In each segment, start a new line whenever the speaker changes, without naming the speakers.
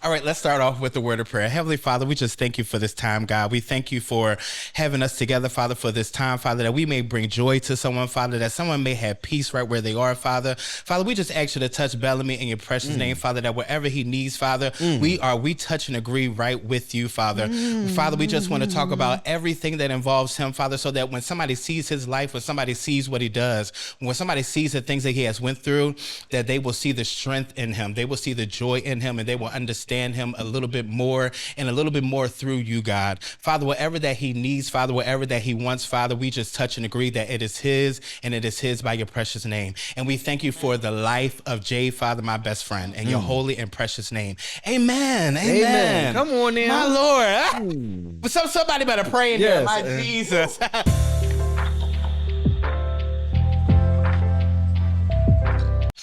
All right, let's start off with the word of prayer. Heavenly Father, we just thank you for this time, God. We thank you for having us together, Father, for this time, Father, that we may bring joy to someone, Father, that someone may have peace right where they are, Father. Father, we just ask you to touch Bellamy in your precious name, Father, that wherever he needs, Father, we touch and agree right with you, Father. Father, we just want to talk about everything that involves him, Father, so that when somebody sees his life, when somebody sees what he does, when somebody sees the things that he has went through, that they will see the strength in him, they will see the joy in him, and they will understand him a little bit more and a little bit more through you, God. Father, whatever that he needs, Father, whatever that he wants, Father, we just touch and agree that it is his and it is his by your precious name. And we thank you for the life of Jay, Father, my best friend, in your holy and precious name. Amen. Amen.
Come on now.
My Lord. Somebody better pray in here. My Jesus.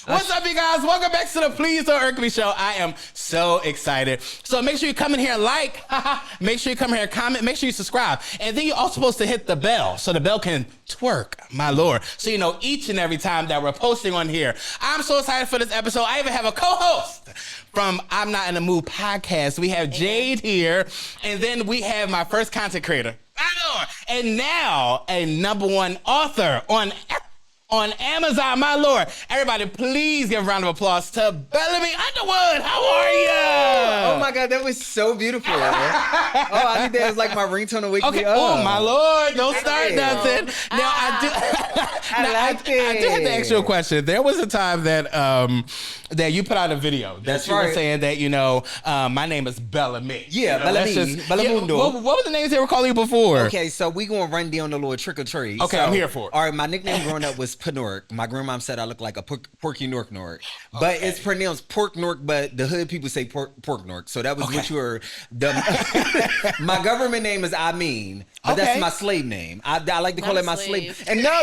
What's up, you guys? Welcome back to the Please Don't Irk Me show. I am so excited. So make sure you come in here and like. Make sure you come here and comment. Make sure you subscribe. And then you're also supposed to hit the bell so the bell can twerk, my Lord. So you know each and every time that we're posting on here. I'm so excited for this episode. I even have a co-host from I'm Not in the Mood podcast. We have Jade here. And then we have my first content creator, my Lord. And now a #1 author on Amazon, my Lord. Everybody, please give a round of applause to Bellamy Underwood. How are you?
Oh my God, that was so beautiful. I think that was like my ringtone to wake me up.
Oh my Lord, don't start nothing. Now I do have to ask you a question. There was a time that that you put out a video that you were saying that, you know, my name is Bellamy.
Yeah,
you know,
Bellamundo.
What were the names they were calling you before?
Okay, so we gonna run down the little trick or treat.
Okay,
so,
I'm here for it.
All right, my nickname growing up was Panork. My grandmom said I look like a Porky Nork. But it's pronounced Pork Nork, but the hood people say Pork Nork. So that was what you heard. My government name is Amin, but that's my slave name. I like to call it my slave. And no.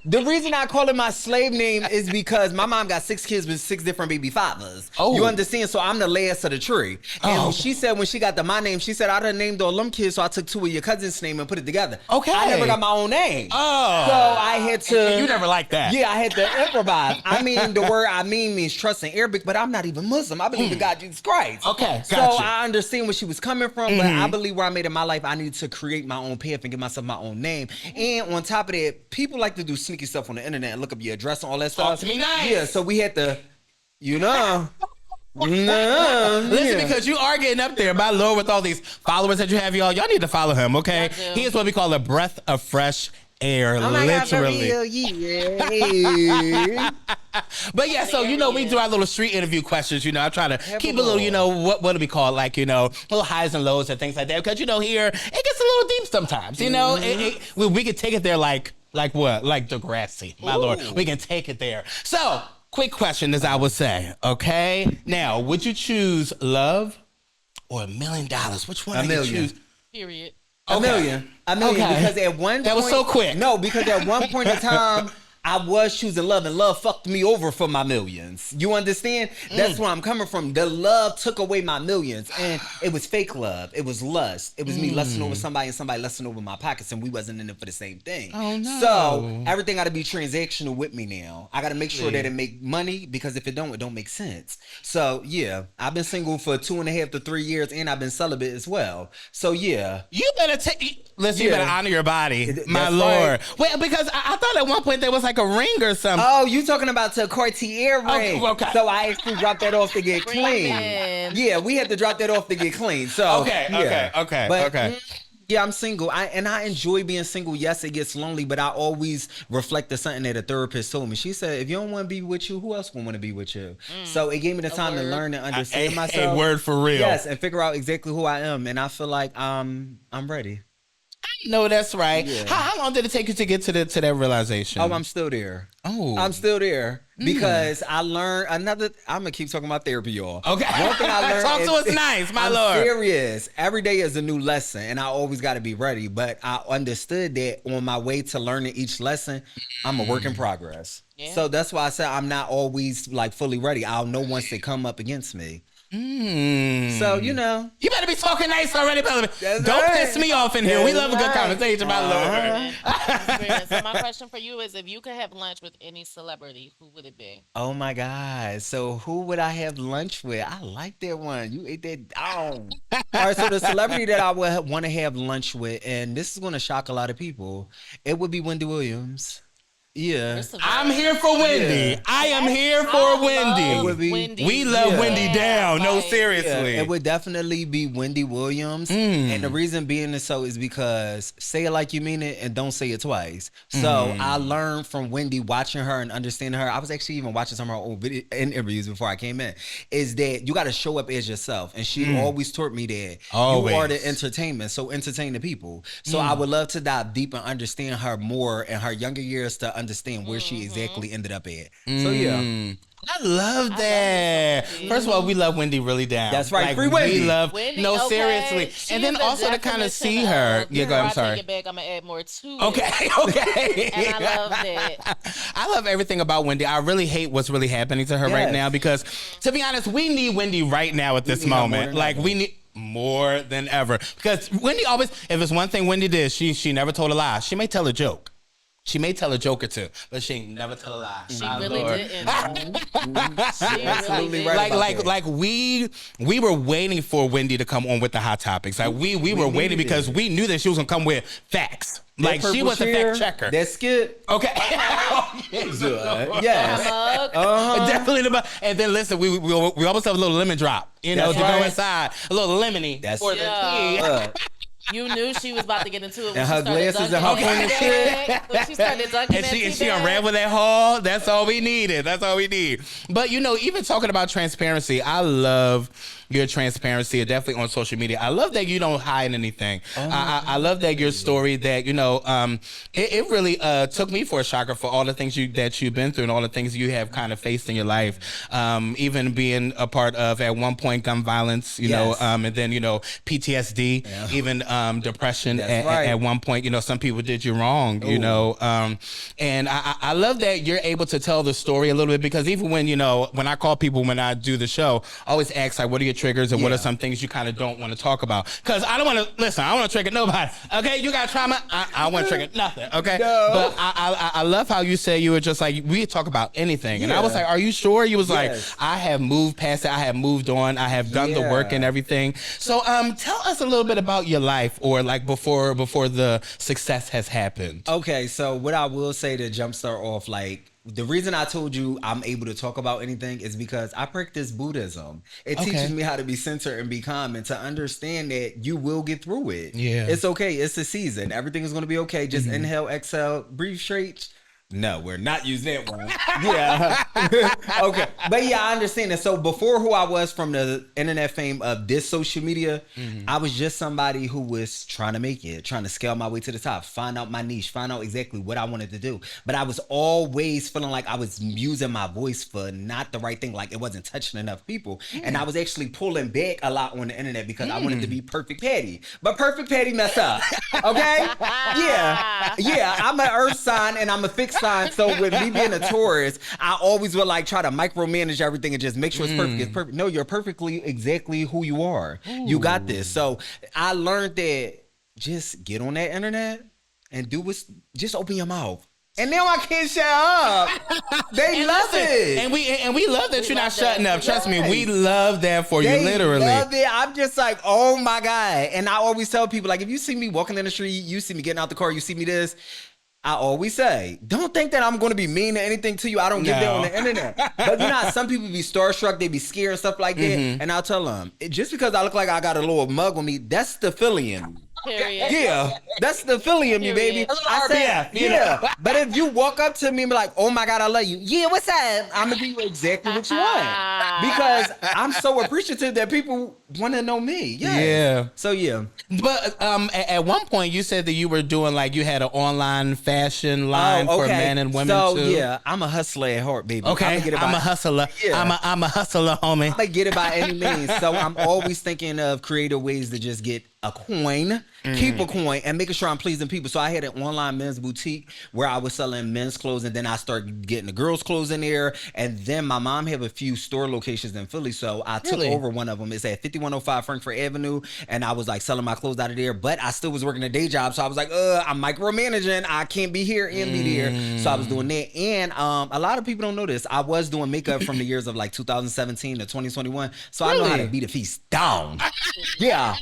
The reason I call it my slave name is because my mom got 6 kids with 6 different baby fathers. Oh. You understand? So I'm the last of the tree. And she said when she got my name, she said I done named all them kids, so I took 2 of your cousins' name and put it together.
Okay.
I never got my own name.
Oh.
So I had to...
You never liked that.
Yeah, I had to improvise. I mean, the word I mean means trust in Arabic, but I'm not even Muslim. I believe in God, Jesus Christ.
Okay,
so I understand where she was coming from, but I believe where I made in my life, I need to create my own path and give myself my own name. And on top of that, people like to do sneaky stuff on the internet and look up your address and all that stuff.
Talk to me nice.
Yeah, so we had to, you know...
Listen, because you are getting up there, my Lord, with all these followers that you have, y'all need to follow him, okay? He is what we call a breath of fresh air, literally. But yeah, so you know, we do our little street interview questions. You know, I try to keep a little, you know, what do we call it? Like, you know, little highs and lows and things like that. Because you know, here it gets a little deep sometimes. You know, we can take it there like what? Like Degrassi, my Lord. We can take it there. So, quick question, as I would say. Okay, now would you choose love or $1 million? Which one would you choose?
Period.
A million. Because at one point...
That was so quick.
No, because at one point in time, I was choosing love, and love fucked me over for my millions. You understand? That's where I'm coming from. The love took away my millions, and it was fake love. It was lust. It was me lusting over somebody and somebody lusting over my pockets, and we wasn't in it for the same thing. Oh, no. So everything got to be transactional with me now. I got to make sure that it make money, because if it don't make sense. So, yeah, I've been single for 2.5 to 3 years, and I've been celibate as well. So, yeah.
You better you better honor your body, my Lord. Right. Wait, because I thought at one point there was like a ring or something.
Oh, you talking about the Cartier ring?
Okay.
So I actually dropped that off to get clean. Yeah, we had to drop that off to get clean. So
okay.
But, yeah, I'm single. I enjoy being single. Yes, it gets lonely, but I always reflect to something that a therapist told me. She said, if you don't want to be with you, who else will want to be with you? So it gave me the time to learn and understand myself.
A word for real.
Yes, and figure out exactly who I am. And I feel like I'm ready.
No, that's right. Yeah. How long did it take you to get to that realization?
Oh, I'm still there.
Oh,
I'm still there because I learned another. I'm gonna keep talking about therapy, y'all.
Okay.
One thing I learned.
Talk to us nice, my Lord.
I'm serious. Every day is a new lesson, and I always got to be ready. But I understood that on my way to learning each lesson, I'm a work in progress. Yeah. So that's why I said I'm not always like fully ready. I'll know once they come up against me. So, you know.
You better be talking nice already, brother.
That's
Don't
right.
piss me off in here. We love a good
right.
conversation, my lord.
So my question for you is, if you could have lunch with any celebrity, who would it be?
Oh my God. So who would I have lunch with? I like that one. You ate that dog. All right, so the celebrity that I would want to have lunch with, and this is going to shock a lot of people, it would be Wendy Williams. Yeah.
I'm here for Wendy.
Yeah.
I am here for
I
Wendy.
love
would be-
Wendy.
We love
Yeah.
Wendy down. No,
Like,
seriously.
It would definitely be Wendy Williams. And the reason being is so is because say it like you mean it and don't say it twice. So I learned from Wendy watching her and understanding her. I was actually even watching some of her old video interviews before I came in. Is that you got to show up as yourself. And she always taught me that
Always.
you are the entertainment. So entertain the people. So I would love to dive deep and understand her more in her younger years to understand where she exactly ended up at. So yeah.
I love that. First of all, we love Wendy really down.
That's right.
Like,
Free Wendy.
We love.
Wendy,
no,
okay.
seriously.
She
And then
is the
also to kind of
definition
see her.
of,
Yeah, go ahead. I'm
before I
sorry.
take it back, I'm gonna add more to it.
Okay, okay.
And I love that.
I love everything about Wendy. I really hate what's really happening to her right
Yes.
now because, to be honest, we need Wendy right now at this
need her more
moment.
than
Like,
ever.
we need more than ever. Because Wendy always, if it's one thing Wendy did, she never told a lie. She may tell a joke. She may tell a joke or two, but she ain't never tell a lie.
She
My
really
Lord.
didn't. She
absolutely
really
right.
didn't.
Like
about that.
we were waiting for Wendy to come on with the hot topics. Like we were waiting
needed
because
it.
we knew that she was gonna come with facts. Like
That
she
purple
was a
chair,
fact checker.
That skit.
Okay.
Yes.
Mug.
Definitely the and then listen, we almost have a little lemon drop, you know,
That's
to go
right.
inside. A little lemony
That's-
for the
Yeah.
tea.
You knew she was about to get into it when
And
she
her
started
glasses
dunking
and her
that
pointed
tea
shit.
bag. When she started dunking
And
that
she
tea
and she
bag.
unraveled that haul. That's all we needed. That's all we need. But you know, even talking about transparency, I love your transparency, definitely on social media. I love that you don't hide anything. I love that your story that, you know, it really took me for a shocker for all the things that you've been through and all the things you have kind of faced in your life. Even being a part of, at one point, gun violence, you know,
Yes.
and then, you know, PTSD, even depression
That's right.
at one point. You know, some people did you wrong, you know. And I love that you're able to tell the story a little bit because even when, you know, when I call people when I do the show, I always ask, like, what are your triggers and what are
Yeah.
some things you kind of don't want to talk about? Because I don't want to, listen, I don't want to trigger nobody. Okay, you got trauma? I don't want to trigger nothing, okay?
No.
But I love how you say you were just like, we talk about anything. And I was
Yeah.
like, are you sure? You was like,
Yes.
I have moved past it. I have moved on. I have done the work
Yeah.
and everything. So tell us a little bit about your life or like before the success has happened.
Okay, so what I will say to jumpstart off, like, the reason I told you I'm able to talk about anything is because I practice Buddhism. It
Okay.
teaches me how to be centered and be calm and to understand that you will get through it.
Yeah.
It's okay. It's a season. Everything is going to be okay. Just inhale, exhale, breathe straight. No, we're not using that one. Yeah. Okay. But yeah, I understand it. So before who I was from the internet fame of this social media, I was just somebody who was trying to make it, trying to scale my way to the top, find out my niche, find out exactly what I wanted to do. But I was always feeling like I was using my voice for not the right thing, like it wasn't touching enough people. And I was actually pulling back a lot on the internet because I wanted to be Perfect Patty. But Perfect Patty messed up. Okay? Yeah. Yeah. I'm an earth sign and I'm a fixed sign. So with me being a Taurus, I always would like try to micromanage everything and just make sure it's perfect. It's perfect. No, you're perfectly exactly who you are. You got this. So I learned that just get on that internet and do what's just open your mouth. And now I can't shut up. They love it.
And we love that you're not
love
shutting
that.
up. Trust me,
Yes.
we love that for you,
They
literally.
love it. I'm just like, oh my God. And I always tell people, like, if you see me walking in the street, you see me getting out the car, you see me this, I always say, don't think that I'm going to be mean or anything to you. I don't get that
No.
on the internet. But you know how some people be starstruck, they be scared and stuff like that. And I'll tell them, just because I look like I got a little mug on me, that's the Phillian.
Period.
Yeah, that's the Philly in me, baby.
Period.
I said,
RBF, you know.
yeah. But if you walk up to me and be like, oh my God, I love you. Yeah, what's up? I'm going to give you exactly what you want. Because I'm so appreciative that people want to know me. Yes.
Yeah.
So, yeah.
But at one point you said that you were doing like you had an online fashion line for men and women
so,
too.
yeah, I'm a hustler at heart, baby.
Okay, I'm a hustler.
Yeah.
I'm a hustler, homie.
I get it by any means. So I'm always thinking of creative ways to just get a coin, keep a coin, and making sure I'm pleasing people. So I had an online men's boutique where I was selling men's clothes, and then I started getting the girls' clothes in there. And then my mom had a few store locations in Philly, so I took over one of them. It's at 5105 Frankfurt Avenue, and I was like selling my clothes out of there. But I still was working a day job, so I was like, I'm micromanaging. I can't be here and be there. So I was doing that, and a lot of people don't know this. I was doing makeup from the years of like 2017 to 2021, so I know how to beat a face down. Yeah.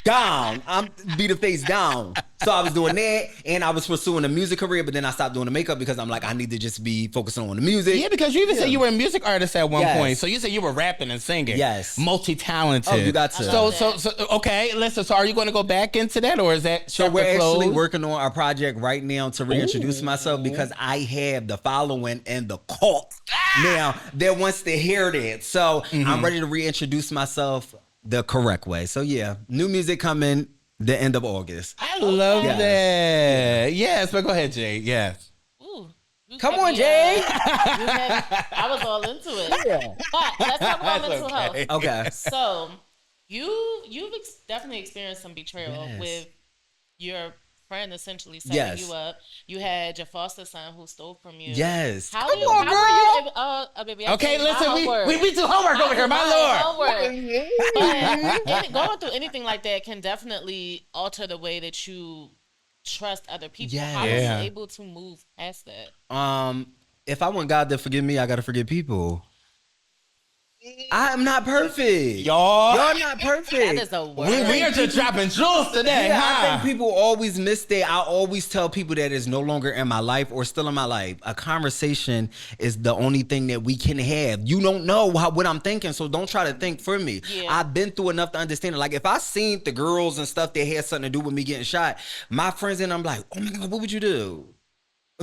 Down. I'm beat the face down. So I was doing that, and I was pursuing a music career, but then I stopped doing the makeup because I'm like, I need to just be focusing on the music.
Yeah, because you even said you were a music artist at one
Yes.
point. So you said you were rapping and singing.
Yes.
Multi-talented.
Oh, you got to.
So okay, listen, so are you going to go back into that, or is that
So we're
chapter
actually
closed?
working on a project right now to reintroduce myself because I have the following and the cult now that wants to hear that. So I'm ready to reintroduce myself the correct way. So yeah, new music coming the end of August.
I love
Yes.
that. Yes, but go ahead, Jay. Yes.
Ooh, you
Come
had
on,
me,
Jay.
I was all into it. But let's talk about
That's
mental
okay.
health.
Okay.
So definitely experienced some betrayal
Yes.
with your friend essentially setting
Yes.
you up. You had your foster son who stole from you.
Yes.
How
Come
you,
on,
how
girl.
were you, baby, I
Okay,
did my
listen,
homework.
we do homework over here, my lord.
But going through anything like that can definitely alter the way that you trust other people.
Yes.
How were
Yeah.
you able to move past that?
If I want God to forgive me, I gotta forgive people. I'm not perfect. Y'all not perfect.
That is a word.
We are just dropping jewels today,
Yeah, I
huh?
think people always miss that. I always tell people that is no longer in my life or still in my life. A conversation is the only thing that we can have. You don't know what I'm thinking, so don't try to think for me.
Yeah.
I've been through enough to understand it. Like if I seen the girls and stuff that had something to do with me getting shot, my friends and I'm like, oh my God, what would you do?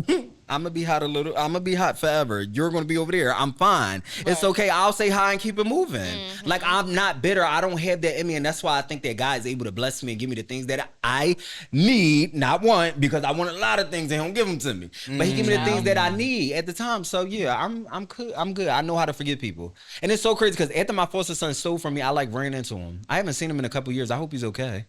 I'm gonna be hot I'm gonna be hot forever. You're gonna be over there. I'm fine. It's okay. I'll say hi and keep it moving. Like I'm not bitter. I don't have that in me, and that's why I think that God is able to bless me and give me the things that I need, not want, because I want a lot of things and He don't give them to me. But He give me the things that I need at the time. So yeah, I'm good. I'm good. I know how to forgive people, and it's so crazy because after my foster son stole from me, I like ran into him. I haven't seen him in a couple years. I hope he's okay.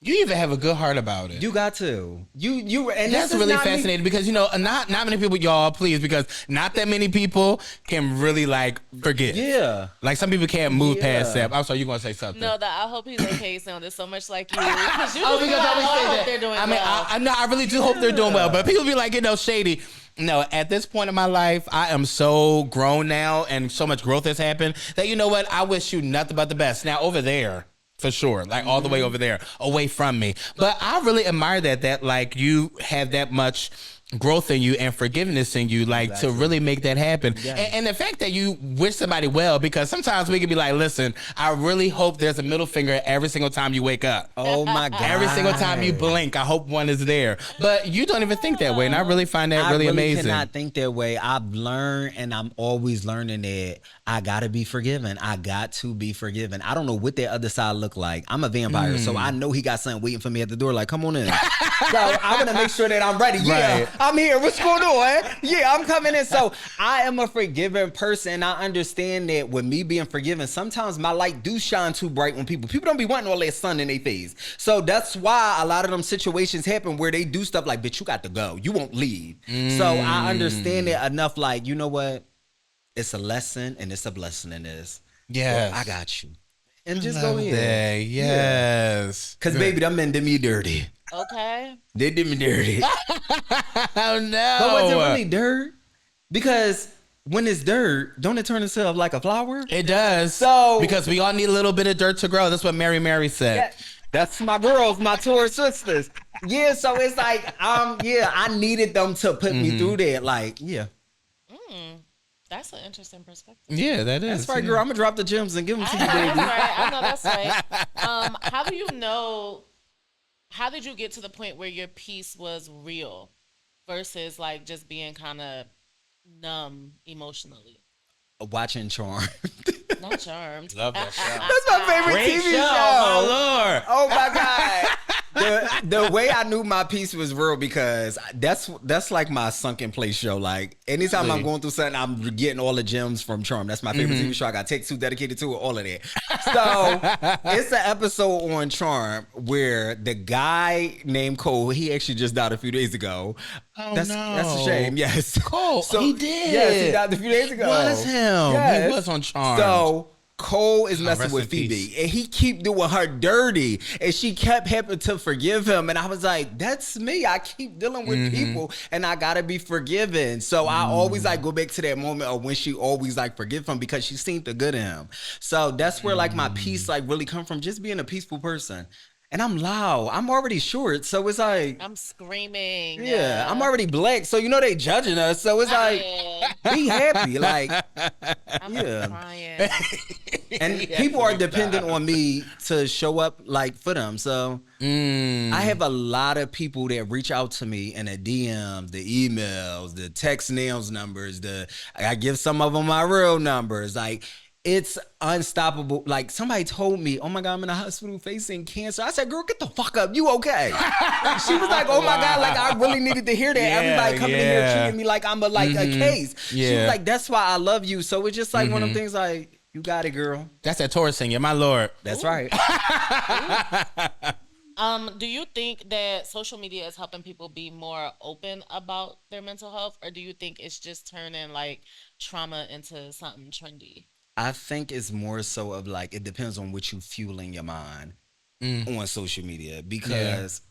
You even have a good heart about it.
You got to. You and
That's
this is
really
not me-
fascinating because not many people, y'all, please, because not that many people can really like forget.
Yeah.
Like some people can't move past
Yeah.
that. I'm sorry, you gonna say something?
No, that I hope he's okay sounded so much like you. Because you
Oh, because I always say
hope
that.
they're doing
I mean,
well.
I really do hope they're doing well. But people be like, Shady. No, at this point in my life, I am so grown now, and so much growth has happened that you know what? I wish you nothing but the best. Now over there. For sure, like all the way over there, away from me. But I really admire that like you have that much growth in you and forgiveness in you, like to really make that happen. And the fact that you wish somebody well, because sometimes we can be like, listen, I really hope there's a middle finger every single time you wake up.
Oh my God.
Every single time you blink, I hope one is there. But you don't even think that way, and I really find that really amazing.
I cannot think that way. I've learned, and I'm always learning that I gotta be forgiven. I got to be forgiven. I don't know what that other side look like. I'm a vampire, so I know he got something waiting for me at the door. Like, come on in. So I'm gonna make sure that I'm ready. Yeah,
Right.
I'm here. What's going on? Yeah, I'm coming in. So I am a forgiving person. I understand that with me being forgiven, sometimes my light do shine too bright on people. People don't be wanting all that sun in their face. So that's why a lot of them situations happen where they do stuff like, bitch, you got to go. You won't leave. So I understand it enough. Like, you know what? It's a lesson and it's a blessing in this.
Yes.
I got you. And just go
Love
ahead.
that. Yes.
Because, baby, them men did me dirty.
Okay.
They did me dirty.
Oh no.
But was it really dirt? Because when it's dirt, don't it turn itself like a flower?
It does.
So-
because we all need a little bit of dirt to grow. That's what Mary said.
Yeah, that's my girls, my Taurus sisters. Yeah, so it's like, I needed them to put me through that. Like, yeah.
That's an interesting perspective.
Yeah, that is.
That's right, girl. I'm going to drop the gems and give them to you,
That's
baby.
right. I know that's right. How do you know? How did you get to the point where your peace was real versus like just being kind of numb emotionally?
Watching Charm.
Not charmed.
Love that show.
That's my favorite
Great
TV
show,
show.
my lord.
Oh my God. the way I knew my piece was real because that's like my sunken place show. Like anytime I'm going through something, I'm getting all the gems from Charm. That's my favorite TV show. I got Take Two dedicated to it, all of that. So it's an episode on Charm where the guy named Cole, he actually just died a few days ago.
Oh,
That's a shame. Yes,
Cole. He did.
Yes, he died a few days ago.
Was him?
Yes.
He was on Charmed.
So Cole is messing
rest
with
in
Phoebe,
peace.
and he keep doing her dirty, and she kept having to forgive him. And I was like, "That's me. I keep dealing with people, and I gotta be forgiven." So I always like go back to that moment of when she always like forgive him because she seemed the good in him. So that's where like my peace like really come from, just being a peaceful person. And I'm loud. I'm already short, so it's like.
I'm screaming.
Yeah, I'm already black, so you know they judging us. So it's like, be happy, like,
I'm
yeah.
crying.
And people are dependent on me to show up like for them. So I have a lot of people that reach out to me in the DMs, the emails, the text nails numbers. I give some of them my real numbers, like. It's unstoppable. Like somebody told me, "Oh my God, I'm in the hospital facing cancer." I said, "Girl, get the fuck up. You okay?" She was like, "Oh my God, like I really needed to hear that." Everybody coming in here treating me like I'm a case. She was like, "That's why I love you." So it's just like one of them things. Like you got it, girl.
That's that Taurus in you, my lord.
That's right.
Do you think that social media is helping people be more open about their mental health, or do you think it's just turning like trauma into something trendy?
I think it's more so of like it depends on what you fueling your mind on social media because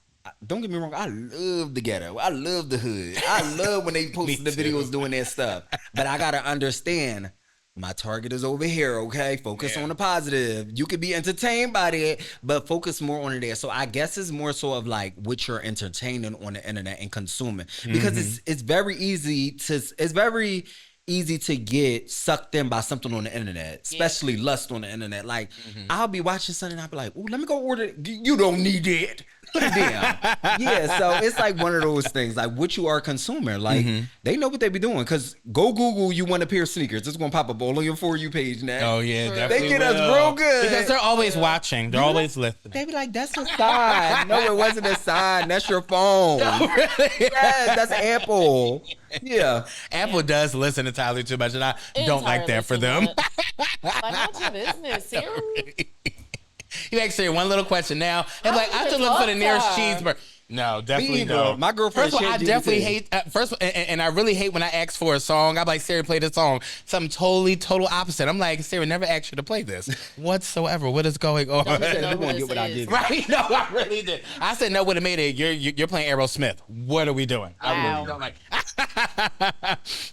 don't get me wrong, I love the ghetto, I love the hood, I love when they post the videos doing that stuff, but I gotta understand my target is over here, okay? Focus on the positive. You could be entertained by that, but focus more on it there. So I guess it's more so of like what you're entertaining on the internet and consuming because it's very easy to get sucked in by something on the internet, especially lust on the internet. Like, I'll be watching something and I'll be like, "Ooh, let me go order." You don't need it. Put it down. Yeah, so it's like one of those things, like what you are a consumer. Like, they know what they be doing. Because go Google, you want a pair of sneakers. It's going to pop up all on your For You page now.
Oh, yeah, definitely
They get us real good.
Because they're always watching. They're always listening.
They be like, "That's a sign." No, it wasn't a sign. That's your phone.
Oh, really?
Yes, that's Apple. Yeah.
Apple does listen entirely too much, and I don't like that for them.
Like, not your business, Siri.
You ask Siri one little question now, and like, I have to look for the nearest cheeseburger. No, definitely no.
My girlfriend.
First of all, I definitely hate. And I really hate when I ask for a song. I'm like, "Siri, play this song." Something total opposite. I'm like, "Siri, never asked you to play this whatsoever. What is going on?"
You won't get what I did.
Right? No, I really did. I said no. Would have made it. You're playing Aerosmith. What are we doing?
Wow.
I really don't like.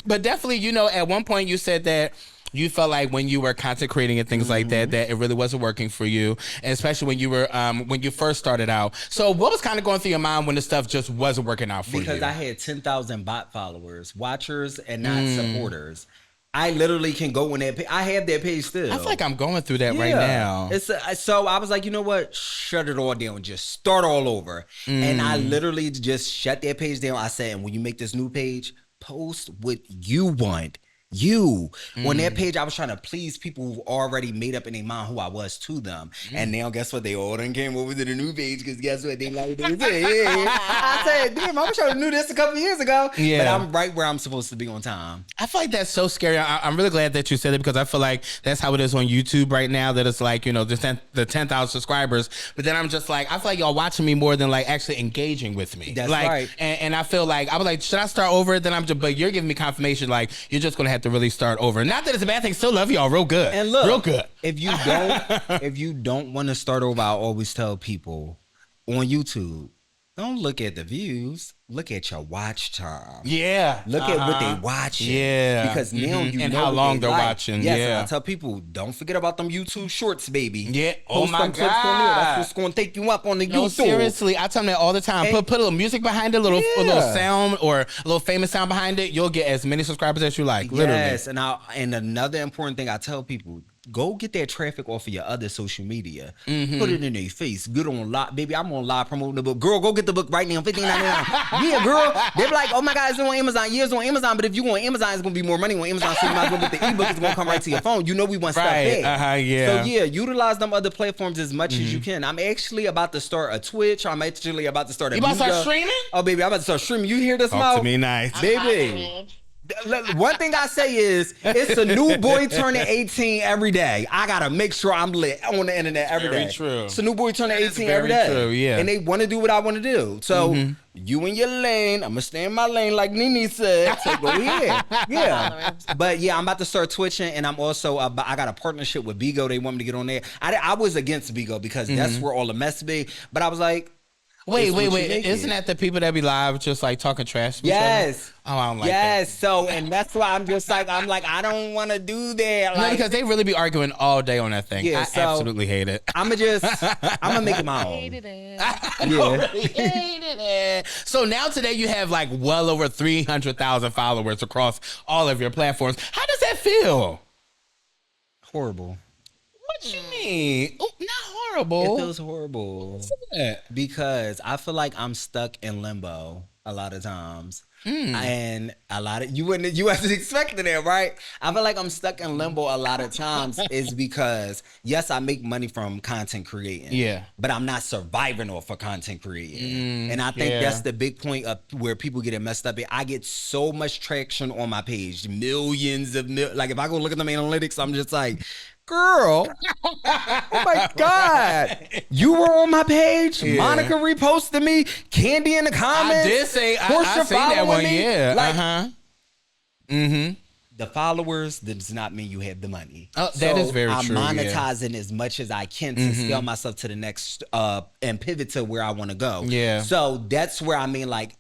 But definitely, at one point you said that you felt like when you were content creating and things like that it really wasn't working for you, and especially when you were when you first started out. So what was kind of going through your mind when the stuff just wasn't working out for you?
Because I had 10,000 bot followers, watchers, and not supporters. I literally can go on that page. I have that page still.
I feel like I'm going through that right now.
So I was like, you know what? Shut it all down. Just start all over. And I literally just shut that page down. I said, and when you make this new page, post what you want. On that page, I was trying to please people who already made up in their mind who I was to them. And now guess what? They all done came over to the new page because guess what? They like this. I said, damn, I wish I would have knew this a couple years ago. Yeah. But I'm right where I'm supposed to be on time.
I feel like that's so scary. I'm really glad that you said it because I feel like that's how it is on YouTube right now, that it's like, the 10,000 subscribers. But then I'm just like, I feel like y'all watching me more than like actually engaging with me.
That's
like,
right.
And I feel like, I was like, should I start over? Then but you're giving me confirmation like, you're just going to have to really start over. Not that it's a bad thing. Still love y'all real good.
And look,
real good.
If you don't want to start over, I always tell people on YouTube, don't look at the views. Look at your watch time.
Yeah.
Look at what they watching.
Yeah.
Because now you
and
know
how
what
long they're
like.
watching.
Yes,
yeah.
and I tell people, don't forget about them YouTube shorts, baby.
Yeah.
Post
my
them clips on there.
God.
That's what's going to take you up on the
No,
YouTube.
seriously, I tell them that all the time. Put a little music behind it, a little sound or a little famous sound behind it. You'll get as many subscribers as you like. Literally.
Yes, and another important thing I tell people, go get that traffic off of your other social media. Put it in their face. Good on live. Baby, I'm on live promoting the book. Girl, go get the book right now. $15.99. Yeah, girl. They be like, oh my God, it's on Amazon. Yeah, it's on Amazon. But if you go on Amazon, it's going to be more money on Amazon. So you might as well get the ebook. It's going to come right to your phone. You know we want stuff back.
Yeah.
So yeah, utilize them other platforms as much as you can. I'm actually about to start a Twitch. I'm actually about to start a
You about to
Mega.
start streaming?
Oh, baby, I'm about to start streaming. You hear this,
Talk
mouth?
to me nice.
Baby. One thing I say is it's a new boy turning 18 every day. I gotta make sure I'm lit on the internet every day.
Very true.
It's a new boy turning 18
very
every day.
true, yeah.
And they want to do what I want to do. So you in your lane. I'm gonna stay in my lane, like Nene said. So go ahead. Yeah. But yeah, I'm about to start twitching, and I'm also I got a partnership with Bigo. They want me to get on there. I was against Bigo because that's where all the mess be. But I was like,
Wait. Isn't that the people that be live just like talking trash? To each
yes.
other? Oh, I don't like that.
Yes. So, and that's why I'm just like, I don't want to do that.
No,
Like,
because they really be arguing all day on that thing.
Yeah,
I
so-
absolutely hate it.
I'm gonna make it my own.
Hated it.
Yeah.
Hated it. So now today you have like well over 300,000 followers across all of your platforms. How does that feel?
Horrible.
What you mean? Oh, not horrible.
It feels horrible
Yeah.
because I feel like I'm stuck in limbo a lot of times. And a lot of you wasn't expecting that, right? I feel like I'm stuck in limbo a lot of times is because yes, I make money from content creating.
Yeah.
But I'm not surviving off of content creating. And I think
yeah.
that's the big point of where people get it messed up. I get so much traction on my page, millions of like if I go look at them analytics, I'm just like, girl, oh my God, you were on my page.
Yeah.
Monica reposted me. Candy in the comments.
I did say I
Portia
seen that
following
one.
me.
Yeah.
Like,
Mm-hmm.
the followers does not mean you have the money.
Oh, that is very
I'm
true, yeah.
monetizing as much as I can to scale myself to the next and pivot to where I want to go.
Yeah.
So that's where I mean, like,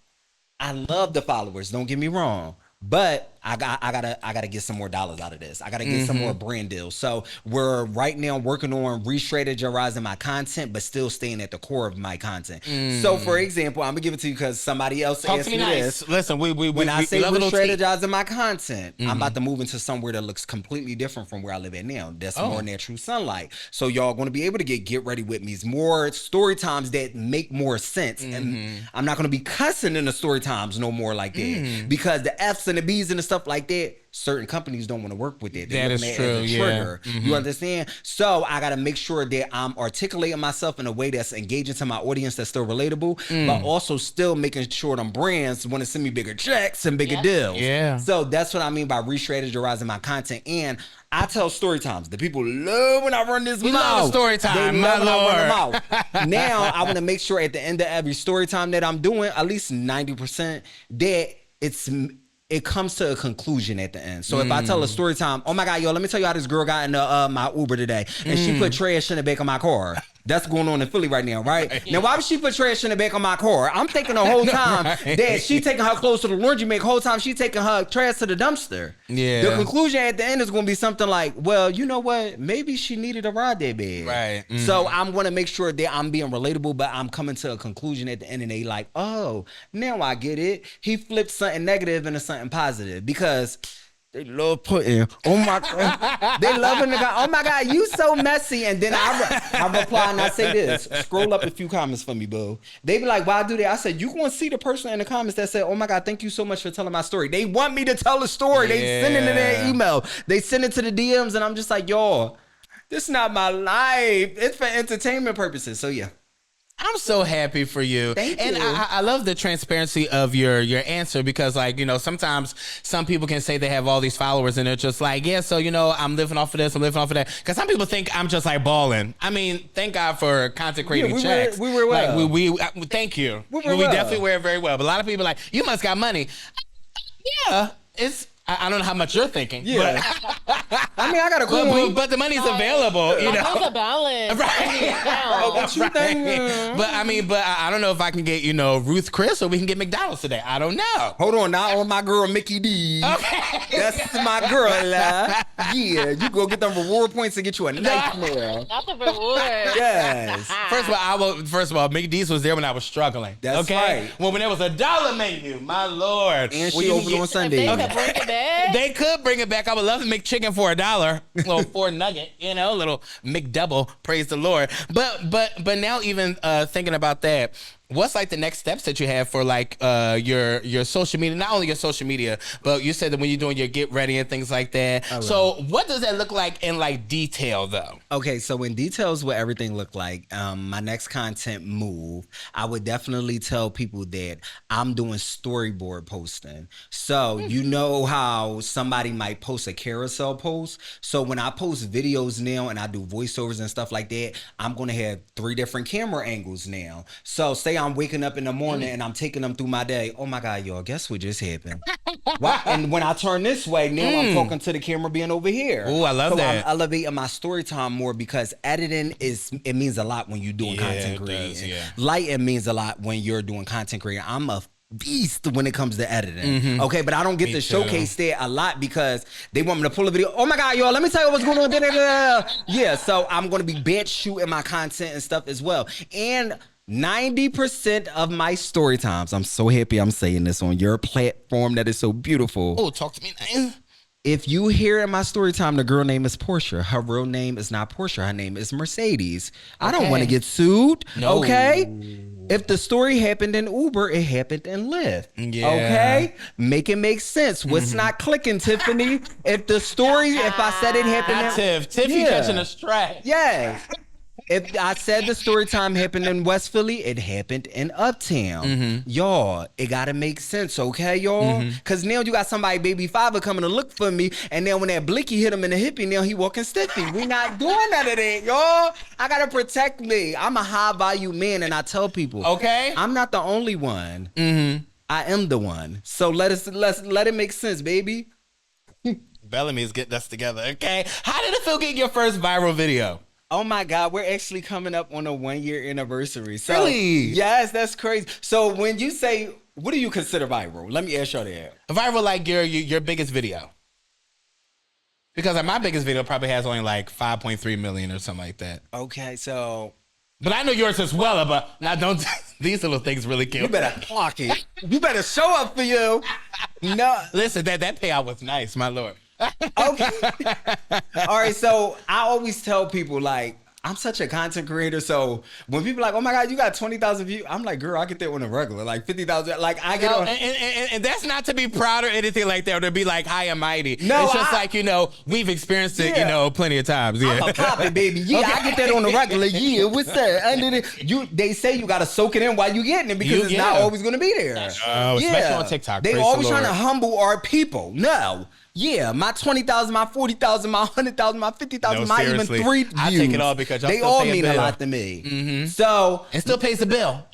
I love the followers. Don't get me wrong. But I gotta get some more dollars out of this. I gotta get some more brand deals. So we're right now working on re-strategizing my content, but still staying at the core of my content. So for example, I'm gonna give it to you because somebody else
Talk
asked
to
me
me
this.
nice. Listen,
When I say
love little tea.
re-strategizing my content, I'm about to move into somewhere that looks completely different from where I live at now. That's more natural sunlight. So y'all going to be able to get ready with me. It's more story times that make more sense. And I'm not going to be cussing in the story times no more like that. Because the F's and the B's and the stuff like that, certain companies don't want to work with it.
That is
looking at
true,
it as a
yeah.
trigger. You understand? So I got to make sure that I'm articulating myself in a way that's engaging to my audience that's still relatable, but also still making sure them brands want to send me bigger checks and bigger deals.
Yeah.
So that's what I mean by re-strategizing my content. And I tell story times. The people love when I run this
We
mouth.
love story time,
They
my
love when I run
lord.
the mouth. Now I want to make sure at the end of every story time that I'm doing, at least 90%, that it comes to a conclusion at the end. So if I tell a story time, oh my God, yo, let me tell you how this girl got in my Uber today, and she put trash in the back of my car. That's going on in Philly right now, right? Now, why would she put trash in the back of my car? I'm thinking the whole time that she taking her clothes to the laundry, make whole time she taking her trash to the dumpster.
Yeah.
The conclusion at the end is going to be something like, well, you know what? Maybe she needed a ride that bad.
Right.
So I'm going to make sure that I'm being relatable, but I'm coming to a conclusion at the end, and they like, oh, now I get it. He flipped something negative into something positive because they love putting, oh my God, they loving the guy. Oh my God, you so messy. And then I reply and I say this, scroll up a few comments for me, boo. They be like, why do that? I said, you going to see the person in the comments that said, oh my God, thank you so much for telling my story. They want me to tell a story. They send it in their email. They send it to the DMs and I'm just like, y'all, this is not my life. It's for entertainment purposes. So yeah.
I'm so happy for you.
Thank
and
you.
I love the transparency of your answer because, like, you know, sometimes some people can say they have all these followers and they're just like, yeah, so, you know, I'm living off of this, I'm living off of that. Because some people think I'm just like balling. I mean, thank God for content creating checks.
We were well.
Like, we thank you.
We
We
were well.
definitely wear very well. But a lot of people are like, you must got money. Yeah, I don't know how much you're thinking.
Yeah. I mean, I got a cool one.
But the money's available, you know.
There's a balance.
Right.
What you think?
But I mean, I don't know if I can get, you know, Ruth Chris or we can get McDonald's today. I don't know.
Hold on, now on my girl Mickey D.
Okay.
That's my girl. Yeah, you go get them reward points to get you a nice meal.
Not the reward.
Yes.
First of all, Mickey D's was there when I was struggling.
That's
okay?
right.
When there was $1 menu, my lord.
And
Well,
she
you
opened
can
on
get-
Sunday.
They could bring it back.
They could bring it back. I would love to make chicken chicken for $1, little 4 nugget, you know, little McDouble. Praise the Lord. But now even thinking about that, what's like the next steps that you have for like your social media? Not only your social media, but you said that when you're doing your get ready and things like that. So what does that look like in like detail though?
Okay, so in details, what everything looked like, my next content move, I would definitely tell people that I'm doing storyboard posting. So you know how somebody might post a carousel post. So when I post videos now and I do voiceovers and stuff like that, I'm gonna have 3 different camera angles now. So say I'm waking up in the morning and I'm taking them through my day. Oh my God, y'all, guess what just happened? Wow. And when I turn this way, now I'm talking to the camera being over here.
Oh, I love that.
I'm elevating my story time more because editing it means a lot when you're doing content
it
creating.
does, yeah.
Lighting means a lot when you're doing content creating. I'm a beast when it comes to editing. Okay, but I don't get to showcase that a lot because they want me to pull a video. Oh my God, y'all, let me tell you what's going on. Yeah, so I'm going to be batch shooting my content and stuff as well. And 90% of my story times, I'm so happy I'm saying this on your platform that is so beautiful.
Oh, talk to me now.
If you hear in my story time, the girl name is Portia. Her real name is not Portia. Her name is Mercedes. I don't want to get sued.
No.
Okay? If the story happened in Uber, it happened in Lyft.
Yeah.
Okay? Make it make sense. What's not clicking, Tiffany? If the story, if I said it happened
Not
in...
Tiffy catching a stray.
Yeah. If I said the story time happened in West Philly, it happened in Uptown. Y'all, it gotta make sense, okay, y'all? Cause now you got somebody, baby father, coming to look for me, and then when that blicky hit him in the hippie, now he walking stiffy. We not doing none of that, y'all. I gotta protect me. I'm a high value man, and I tell people,
Okay.
I'm not the only one. I am the one. So let it make sense, baby.
Bellamy's getting us together. Okay. How did it feel getting your first viral video?
Oh my God, we're actually coming up on a 1-year anniversary. So,
Really?
Yes, that's crazy. So when you say, what do you consider viral? Let me ask y'all that.
Viral, like your biggest video. Because like, my biggest video probably has only like 5.3 million or something like that.
Okay, so
But I know yours as well. But now don't these little things really kill.
you better clock it. You better show up for you. No.
Listen, that payout was nice, my lord.
Okay. All right, so I always tell people, like, I'm such a content creator, so when people are like, oh my God, you got 20,000 views, I'm like, girl, I get that on a regular, like 50,000, like I get on.
And that's not to be proud or anything like that, or to be like high and mighty.
No,
it's just like, we've experienced it, plenty of times. Yeah.
I'm a poppin', baby. Yeah, okay. I get that on the regular. Yeah, what's that? They say you gotta soak it in while you getting it because it's not always gonna be there.
Especially on TikTok.
They always trying to humble our people. No. Yeah, my 20,000, my 40,000, my 100,000, my 50,000, my even 3 views.
I take it all because y'all
they
still
all
pay a
mean
bill.
a lot to me. So
it still pays the bill,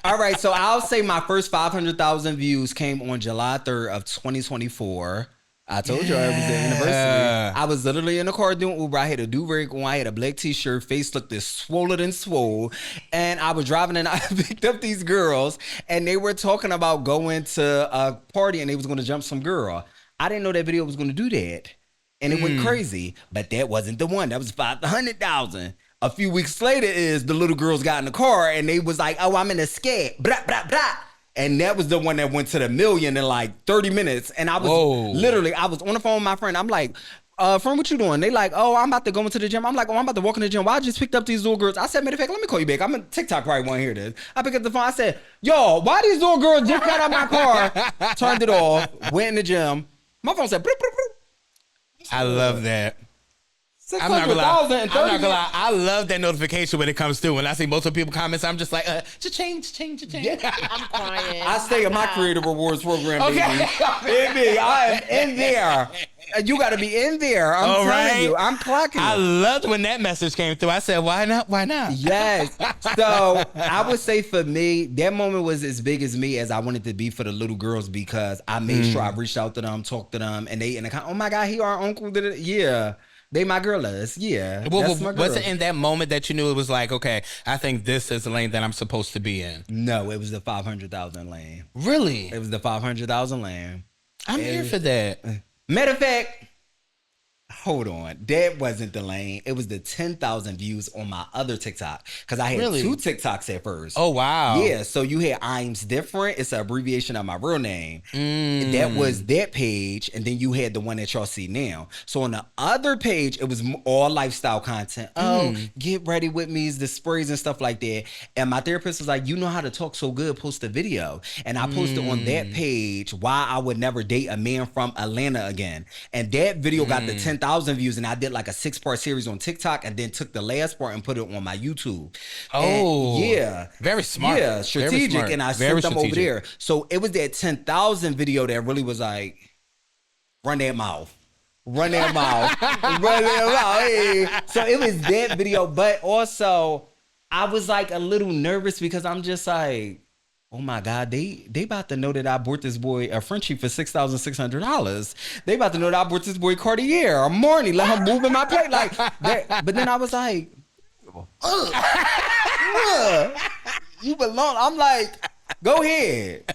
All right, so I'll say my first 500,000 views came on July 3rd of 2024. I told you it was the anniversary. I was literally in the car doing Uber. I had a do-rag on. I had a black t-shirt. Face looked as swollen and swole. And I was driving and I picked up these girls and they were talking about going to a party and they was going to jump some girl. I didn't know that video was going to do that. And it went crazy. But that wasn't the one. That was 500,000. A few weeks later is the little girls got in the car and they was like, oh, I'm in a scat. Blah, blah, blah. And that was the one that went to the million in like 30 minutes. And I was I was on the phone with my friend. I'm like, friend, what you doing? They like, oh, I'm about to go into the gym. I'm like, oh, I'm about to walk in the gym. Well, I just picked up these little girls. I said, matter of fact, let me call you back. I'm in TikTok probably won't hear this. I picked up the phone. I said, yo, why these little girls just got out my car? Turned it off, went in the gym. My phone said, bloop, bloop, bloop.
I love that. I'm not gonna lie. I love that notification when it comes through. When I see multiple people comments, I'm just like, change.
Yeah.
I'm crying.
I stay in my creative rewards program, baby. Baby, I am in there. You got to be in there. I'm telling you. I'm clocking it.
I loved when that message came through. I said, why not? Why not?
Yes. So I would say for me, that moment was as big as me as I wanted to be for the little girls because I made sure I reached out to them, talked to them, and they in the comment, oh my God, he our uncle. Yeah. They my girls. Yeah. That's my girl.
Was it in that moment that you knew it was like, okay, I think this is the lane that I'm supposed to be in?
No, it was the 500,000 lane.
Really?
It was the 500,000 lane.
I'm here for that.
Matter of fact, Hold on. That wasn't the lane. It was the 10,000 views on my other TikTok. Because I had
Really?
2 TikToks at first.
Oh, wow.
Yeah. So you had I'm's Different. It's an abbreviation of my real name.
Mm.
That was that page. And then you had the one that y'all see now. So on the other page, it was all lifestyle content. Oh, get ready with me, the sprays and stuff like that. And my therapist was like, you know how to talk so good, post a video. And I posted on that page why I would never date a man from Atlanta again. And that video got the 10,000 views. And I did like a 6-part series on TikTok and then took the last part and put it on my YouTube.
Oh.
And yeah.
Very smart.
Yeah,
Very
strategic.
smart.
And I
Very
sent them over
strategic.
there. So it was that 10,000 video that really was like, run that mouth. Run that mouth. Run that mouth. Hey. So it was that video. But also, I was like a little nervous because I'm just like, oh my God, they about to know that I bought this boy a Frenchie for $6,600. They about to know that I bought this boy Cartier or Marni. Let him move in my plate like that. But then I was like, you belong. I'm like, go ahead.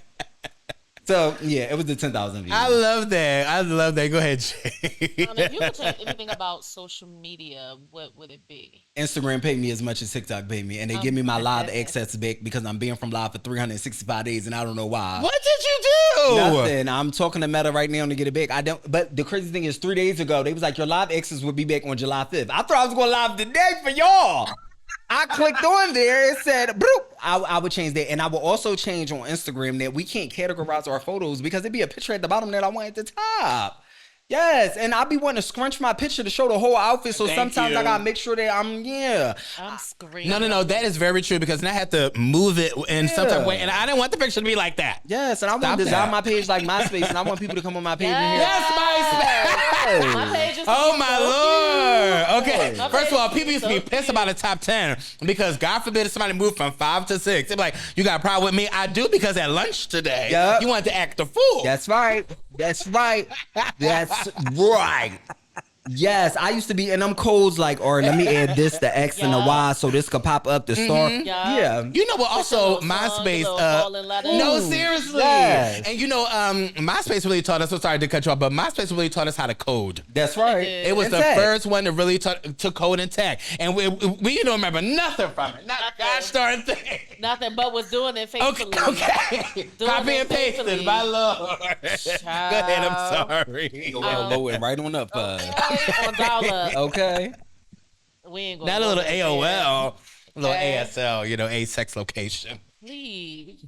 So yeah, it was the 10,000 views.
I love that. I love that. Go ahead, Jay.
If you could change anything about social media, what would it be?
Instagram paid me as much as TikTok paid me, and they give me my live access back because I'm being from live for 365 days, and I don't know why.
What did you do?
Nothing. I'm talking to Meta right now to get it back. I don't. But the crazy thing is, 3 days ago, they was like, your live access would be back on July 5th. I thought I was going live today for y'all. I clicked on there. It said, bloop. I would change that. And I will also change on Instagram that we can't categorize our photos because it'd be a picture at the bottom that I want at the top. Yes, and I be wanting to scrunch my picture to show the whole outfit, so
Thank
sometimes
you.
I gotta make sure that I'm
screaming.
No. That is very true because now I have to move it in some type of way, and I didn't want the picture to be like that.
Yes, and I want
Stop
to design
that.
my page like MySpace, and I want people to come on my page and hear.
Yes, MySpace.
My page is
Oh my lord! Okay,
My
first of all,
page
people
is
used to be
so
pissed about the top 10 because God forbid if somebody moved from 5 to 6. They're like, "You got a problem with me?" I do because at lunch today,
Yep.
you wanted to act a fool.
That's right. That's right. That's right. Yes, I used to be in them codes like, or let me add this, the X and the Y, so this could pop up the star. Yeah.
You know what? Also,
Put your little song,
MySpace.
your little falling letter.
No,
Ooh,
seriously.
yes.
And you know, MySpace really taught us. So sorry to cut you off, but MySpace really taught us how to code.
That's right.
It was
And
the
tech.
first one to really to code and tech, and we don't remember nothing from it. Not a gosh darn thing.
Nothing but was doing it faithfully.
Okay.
Doing
Copy
it
and pasted,
faithfully.
my lord. Go ahead. I'm sorry.
Go low and right on up.
On dollar.
Okay.
We ain't going
Not a little AOL, a little
Okay.
ASL. You know, a sex location.
Please.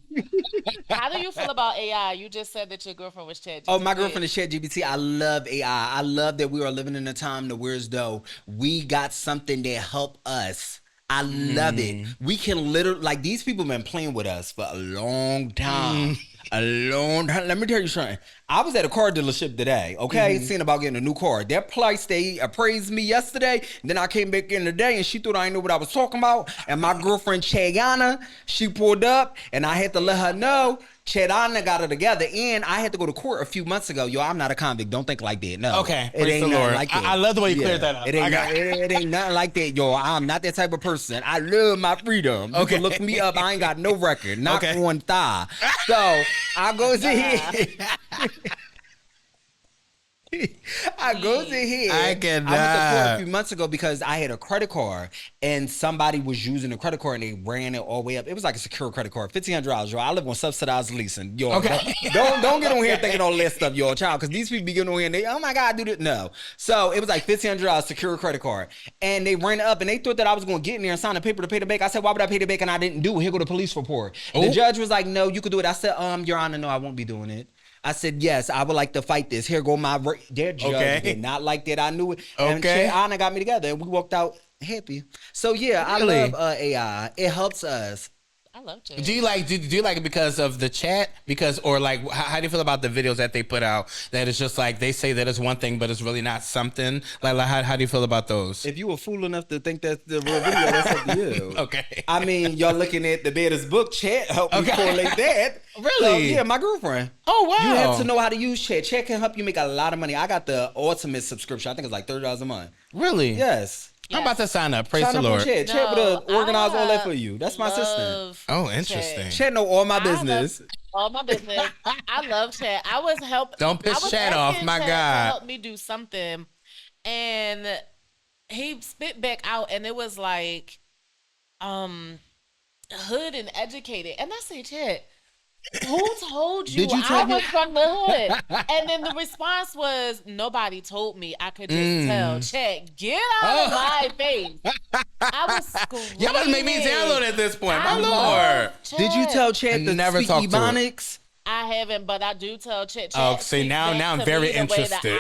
How do you feel about AI? You just said that your girlfriend was ChatGPT.
Oh, my girlfriend is ChatGPT. I love AI. I love that we are living in a time to where as though we got something that help us. I love it. We can literally, like, these people been playing with us for a long time. A long time. Let me tell you something. I was at a car dealership today, okay? Seeing about getting a new car. That price, they appraised me yesterday. Then I came back in today and she thought I didn't know what I was talking about. And my girlfriend, Chayana, she pulled up and I had to let her know. Chayana got it together. And I had to go to court a few months ago. Yo, I'm not a convict. Don't think like that. No.
Okay,
It
praise
ain't
the
nothing
Lord.
like that.
I love the way you cleared that up.
It
I
ain't,
got
it ain't nothing like that, yo. I'm not that type of person. I love my freedom. You
Okay.
can look me up. I ain't got no record. Not
Okay.
on thigh. So I go to here. I go to here.
I
I went to court
cannot.
a few months ago because I had a credit card and somebody was using the credit card and they ran it all the way up. It was like a secure credit card, $1,500, yo. I live on subsidized leasing, yo.
Okay.
Don't get on here thinking all that stuff, yo, child, because these people be getting on here and they, oh my God, do this. No. So it was like $1,500 secure credit card, and they ran it up and they thought that I was going to get in there and sign a paper to pay the bank. I said, why would I pay the bank and I didn't do it? Here go the police report. The
Oh.
judge was like, no, you could do it. I said, Your Honor, no, I won't be doing it. I said, yes, I would like to fight this. Here go my... Their judge
Okay.
did not like that. I knew it. And
Okay.
Anna got me together and we walked out happy. So, yeah,
Really?
I love AI. It helps us.
I love Chat.
Do you like it because of the chat? Because or like how do you feel about the videos that they put out that it's just like they say that it's one thing but it's really not something? Like how do you feel about those?
If you were fool enough to think that's the real video, that's up to you.
Okay.
I mean, y'all looking at the baddest book, Chat help me
Okay.
correlate that.
Really?
So, yeah, my girlfriend.
Oh, wow.
You have to know how to use Chat. Chat can help you make a lot of money. I got the ultimate subscription. I think it's like $30 a month.
Really?
Yes.
I'm about to sign up. Praise
Sign
the
up on
Lord.
Chat. Chat would organize all that for you. That's my assistant.
love
Oh, interesting.
Chat.
Chat know all my
I
business.
love all my business. I love Chat. I was
Don't piss
I was
Chat off,
asking
my
Chat
God.
To help me do something, And he spit back out, and it was like, hood and educated. And I said, Chet, who told you,
Did you
I
tell
was
him?
from the hood? And then the response was, nobody told me. I could just tell. Chet, get out of my face. I was screaming.
Y'all must make me download at this point. My
I
lord.
love
Did you
Chet.
tell Chad to
Never
speak
talked to her.
Ebonics?
I haven't, but I do tell Chet.
Oh,
Chet
see,
speaks
now
back
I'm
to
very
me the way that
interested.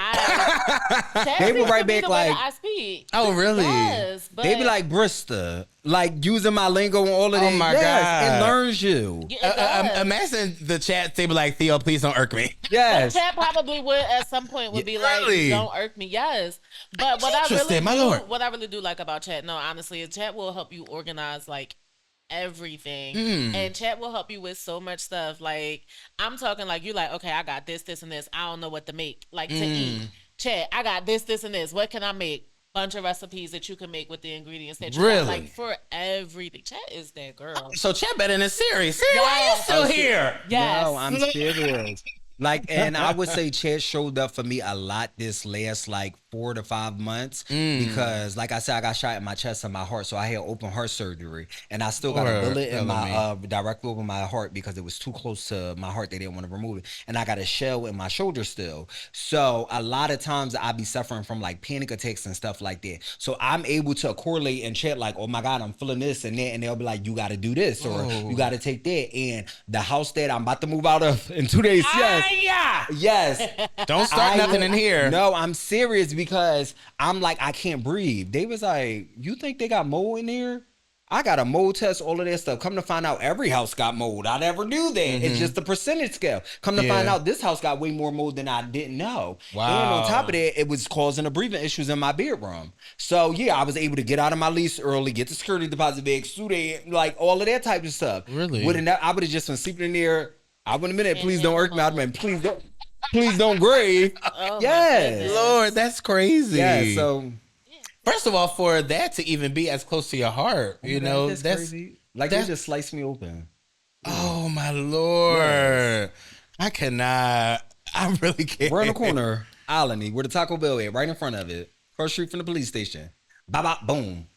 Chet
They will
speaks
write
to me
back
the way
like-
that I speak.
Oh, really?
Yes, but
They be like Brista, like using my lingo and all of that.
my
Yes,
God.
it learns you.
Yeah, it does.
Imagine the chat. They be like, Theo, please don't irk me.
Yes.
Chat probably would at some point would be like,
Really?
"Don't irk me." Yes, but what I really
Interesting, my
do,
lord.
what I really do like about Chat, no, honestly, is Chat will help you organize like everything, and Chat will help you with so much stuff. Like I'm talking like you like, okay, I got this, this, and this. I don't know what to make, like to eat. Chat, I got this, this, and this. What can I make? Bunch of recipes that you can make with the ingredients that you
Really?
got, like for everything. Chat is that girl.
So chat better than Siri. Siri, why you
Yes.
still here?
Yes.
No, I'm serious. Like, and I would say Chad showed up for me a lot this last like 4 to 5 months because, like I said, I got shot in my chest and my heart, so I had open heart surgery, and I still got a
Lord,
bullet in my
LME.
directly over my heart because it was too close to my heart. They didn't want to remove it, and I got a shell in my shoulder still. So a lot of times I be suffering from like panic attacks and stuff like that. So I'm able to correlate and chat like, oh my God, I'm feeling this and that, and they'll be like, you got to do this or you got to take that. And the house that I'm about to move out of in 2 days, yes. Yes.
Don't start nothing in here.
No, I'm serious because I'm like, I can't breathe. They was like, you think they got mold in here? I got a mold test, all of that stuff. Come to find out, every house got mold. I never knew that. It's just the percentage scale. Come to find
Yeah.
out, this house got way more mold than I didn't know.
Wow.
And on top of that, it was causing the breathing issues in my bedroom. So yeah, I was able to get out of my lease early, get the security deposit back, sue they, like all of that type of stuff.
Really?
I would have just been sleeping in there. I wouldn't have been there. Please don't irk me. I'd have been, please don't grave.
Oh, my
Yes.
goodness.
Lord, that's crazy.
Yeah, so
First of all, for that to even be as close to your heart, you know, that's
crazy. Like they
that's-
just sliced me open.
oh my Lord. I cannot. I really can't.
We're in the corner, Alany, where the Taco Bell at, right in front of it. Cross street from the police station. Bop, bop, boom.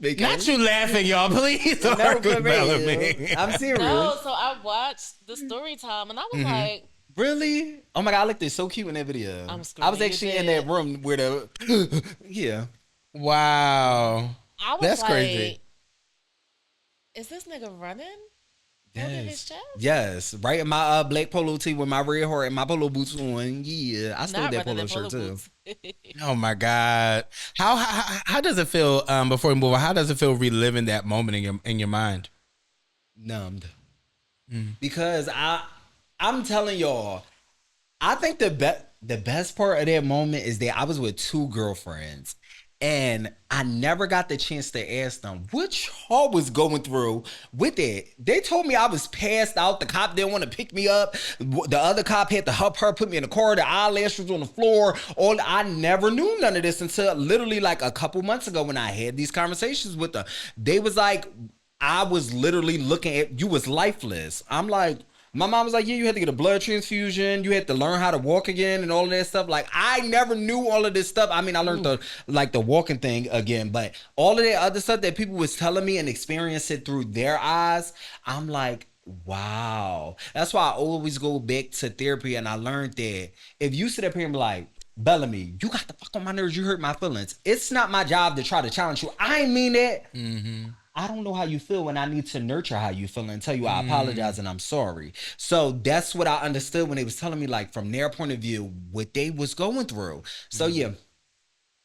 Not you laughing, y'all. Please don't hurt
for real.
Bellamy.
I'm serious.
No, so I watched the story time and I was like,
Really? Oh my God, I looked it so cute in that video.
I'm
I was
screaming, you
actually in
did.
that room where the yeah.
Wow.
I was
That's
like,
crazy.
is this nigga running? Over his
Yes.
chest?
Yes. Right in my black polo tee with my red heart and my polo boots on. Yeah. I stole
Not
that
running
polo
in
shirt too.
boots.
Oh my God. How does it feel? Before we move on, how does it feel reliving that moment in your mind?
Numbed. Because I'm telling y'all, I think the best part of that moment is that I was with 2 girlfriends and I never got the chance to ask them which y'all was going through with it. They told me I was passed out. The cop didn't want to pick me up. The other cop had to help her, put me in the car. The eyelash was on the floor. I never knew none of this until literally like a couple months ago when I had these conversations with them. They was like, I was literally looking at you was lifeless. I'm like, my mom was like, yeah, you had to get a blood transfusion. You had to learn how to walk again and all of that stuff. Like, I never knew all of this stuff. I mean, I learned the walking thing again, but all of that other stuff that people was telling me and experience it through their eyes, I'm like, wow. That's why I always go back to therapy, and I learned that if you sit up here and be like, Bellamy, you got the fuck on my nerves, you hurt my feelings. It's not my job to try to challenge you. I ain't mean that. I don't know how you feel when I need to nurture how you feel and tell you I apologize and I'm sorry. So that's what I understood when they was telling me, like, from their point of view, what they was going through. So yeah.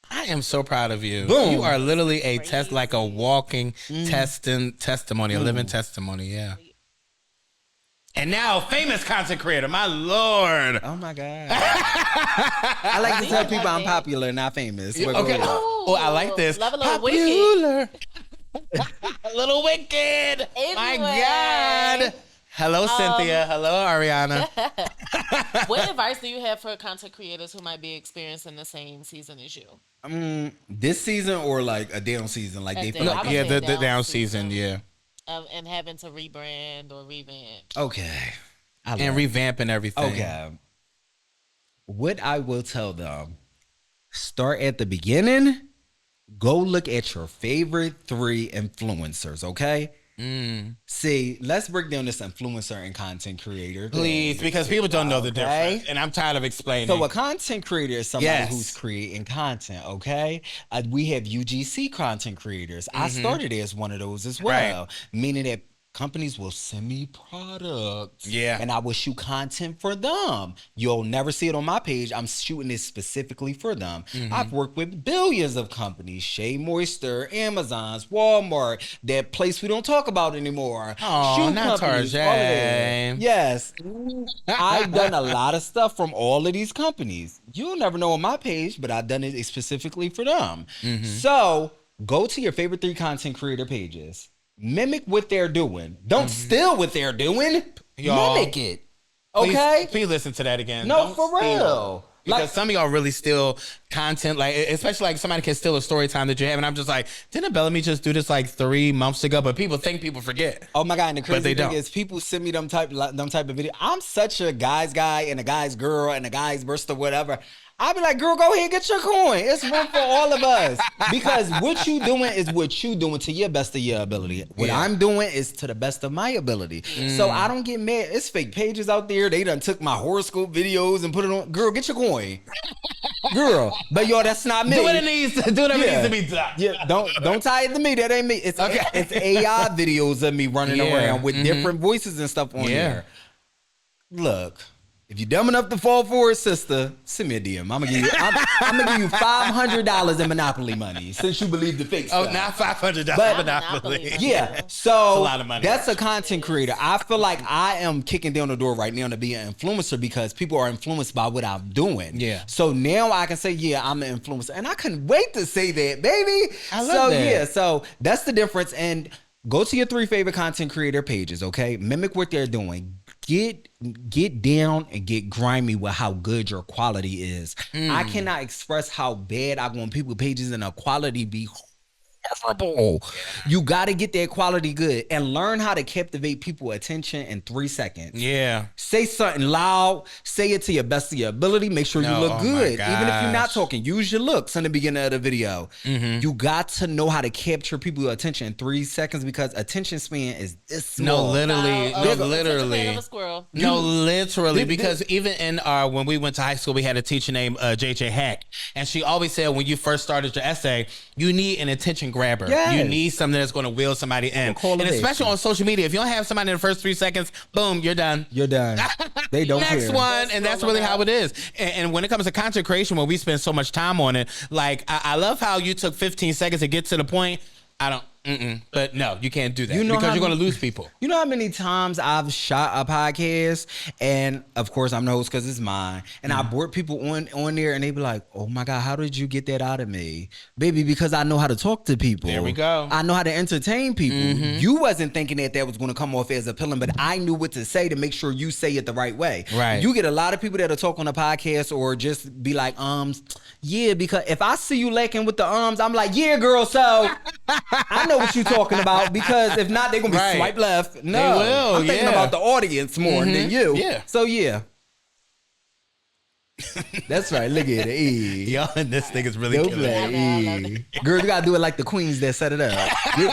I am so proud of you.
Boom.
You are literally a test, like a walking testimony, a living testimony. Yeah. And now, famous content creator, my Lord.
Oh my God. I like to tell people I'm popular, not famous. But go
Okay.
ahead.
Oh, I like this.
Love a little
Popular. A little wicked. My
Anyway.
God. Hello, Cynthia. Hello, Ariana.
What advice do you have for content creators who might be experiencing the same season as you?
This season or like a down season? Like
A
they
down-
feel
I
like,
would
Yeah,
say
the
down
down
season.
season, yeah.
And having to rebrand or revamp.
okay. I
And
love
revamping everything.
Okay. What I will tell them Start at the beginning. Go look at your favorite 3 influencers, okay? See, let's break down this influencer and content creator thing.
Please, because people don't know the
Okay.
difference, and I'm tired of explaining.
So a content creator is somebody
Yes.
who's creating content, okay? We have UGC content creators. I started as one of those as well, meaning that companies will send me products,
Yeah.
and I will shoot content for them. You'll never see it on my page. I'm shooting it specifically for them. I've worked with billions of companies: Shea Moisture, Amazon's, Walmart, that place we don't talk about anymore.
Oh,
Shoe
not
companies,
Tarjay.
all of that. Yes, I've done a lot of stuff from all of these companies. You'll never know on my page, but I've done it specifically for them. So go to your favorite 3 content creator pages. Mimic what they're doing. Don't steal what they're doing.
Y'all,
Mimic it.
Please,
Okay?
please listen to that again.
No,
Don't
for
steal.
real.
Because
Like,
some of y'all really steal content, like especially like somebody can steal a story time that you have, and I'm just like, didn't Bellamy just do this like 3 months ago? But people think people forget.
oh my God, and the crazy
they
thing
don't.
is people send me them type of video. I'm such a guy's guy and a guy's girl and a guy's burst or whatever. I'll be like, girl, go ahead, get your coin. It's one for all of us. Because what you doing is what you doing to your best of your ability. What
Yeah.
I'm doing is to the best of my ability. So I don't get mad. It's fake pages out there. They done took my horoscope videos and put it on. Girl, get your coin. Girl. But yo, that's not me.
Do what it needs to do. What
Yeah.
needs to be done.
Yeah, don't tie it to me. That ain't me. It's
Okay.
it's AI videos of me running
Yeah.
around with different voices and stuff on
Yeah.
there. Look, if you're dumb enough to fall for it, sister, send me a DM. I'm gonna give you $500 in Monopoly money since you believe the fake
Oh,
stuff.
not $500
But-
Monopoly.
Yeah, so
a lot of money.
that's a content creator. I feel like I am kicking down the door right now to be an influencer because people are influenced by what I'm doing.
Yeah.
So now I can say, yeah, I'm an influencer, and I couldn't wait to say that, baby.
I love
so
that.
yeah, so that's the difference. And go to your 3 favorite content creator pages. Okay, mimic what they're doing. Get down and get grimy with how good your quality is. I cannot express how bad I go on people's pages and the quality be horrible. You got to get that quality good and learn how to captivate people's attention in 3 seconds.
Yeah.
Say something loud. Say it to your best of your ability. Make sure you
No,
look
oh my
good. Even if you're not
gosh.
talking, use your looks in the beginning of the video. You got to know how to capture people's attention in 3 seconds because attention span is this small.
No, literally.
Wow,
No,
it's a
literally.
fan of a squirrel.
No, literally,
Did-
because even in our when we went to high school, we had a teacher named JJ Hack, and she always said when you first started your essay, you need an attention grabber.
Yes.
You need something that's going to wheel somebody in,
Call
and
to
especially
action.
on social media. If you don't have somebody in the first 3 seconds, boom, you're done.
You're done. They don't
Next
care.
one, and that's really how it is. And when it comes to content creation, when we spend so much time on it, like I love how you took 15 seconds to get to the point. I don't. But no, you can't do that
You know
because
how
you're going to
many-
lose people.
You know how many times I've shot a podcast, and of course I'm the host because it's mine, and I brought people on there, and they be like, "Oh my God, how did you get that out of me, baby?" Because I know how to talk to people.
There we go.
I know how to entertain people. You wasn't thinking that was going to come off as appealing, but I knew what to say to make sure you say it the right way.
Right.
You get a lot of people that'll talk on a podcast or just be like, yeah, because if I see you lacking with the I'm like, yeah, girl, so I know what you're talking about because if not, they're gonna be
Right.
swipe left. No,
They will,
I'm thinking
yeah.
about the audience more than you.
Yeah.
So yeah. That's right. Look at it. E.
Yo, and this thing is really
Go
killing me.
play. E. Girl, you gotta do it like the queens that set it up. You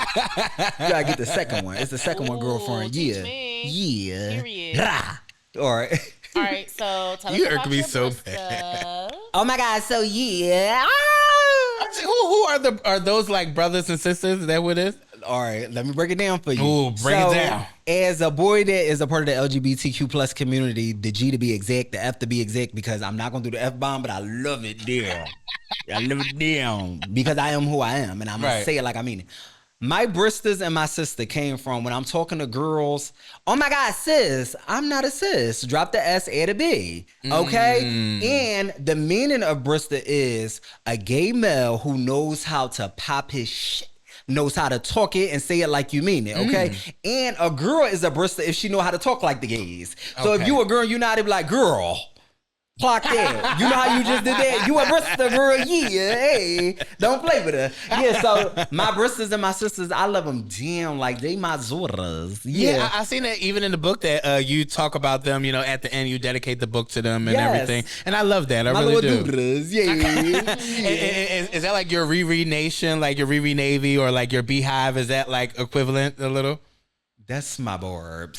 gotta get the second one. It's the second one,
Ooh,
girlfriend.
teach
Yeah.
me.
Yeah.
Period.
Rah. All right.
All right, so tell
You
us
irk
about
me
your
so
birth
bad.
stuff.
Oh my God. So yeah.
Who are those like brothers and sisters? Is that what it is?
All right, let me break it down for you.
Ooh, break it down.
As a boy that is a part of the LGBTQ plus community, the G to be exact, the F to be exact, because I'm not gonna do the F bomb, but I love it there. I love it down because I am who I am, and I'm gonna
Right.
say it like I mean it. My bristers and my sister came from when I'm talking to girls. Oh my God, sis, I'm not a sis. Drop the S, add a B. Okay? And the meaning of brister is a gay male who knows how to pop his shit. Knows how to talk it and say it like you mean it, okay? And a girl is a brister if she know how to talk like the gays. So if
Okay.
you a girl, you not be like, girl, Clock that. You know how you just did that? You a Brista girl, yeah. Hey, don't play with her. Yeah, so my Bristas and my sisters, I love them damn like they my Zoras. Yeah.
I seen that even in the book that you talk about them, you know, at the end you dedicate the book to them and everything. And I love that. I
my
really
little
do.
doodles, yeah.
Is that like your Riri Nation, like your Riri Navy or like your Beehive? Is that like equivalent a little?
That's my Barbs.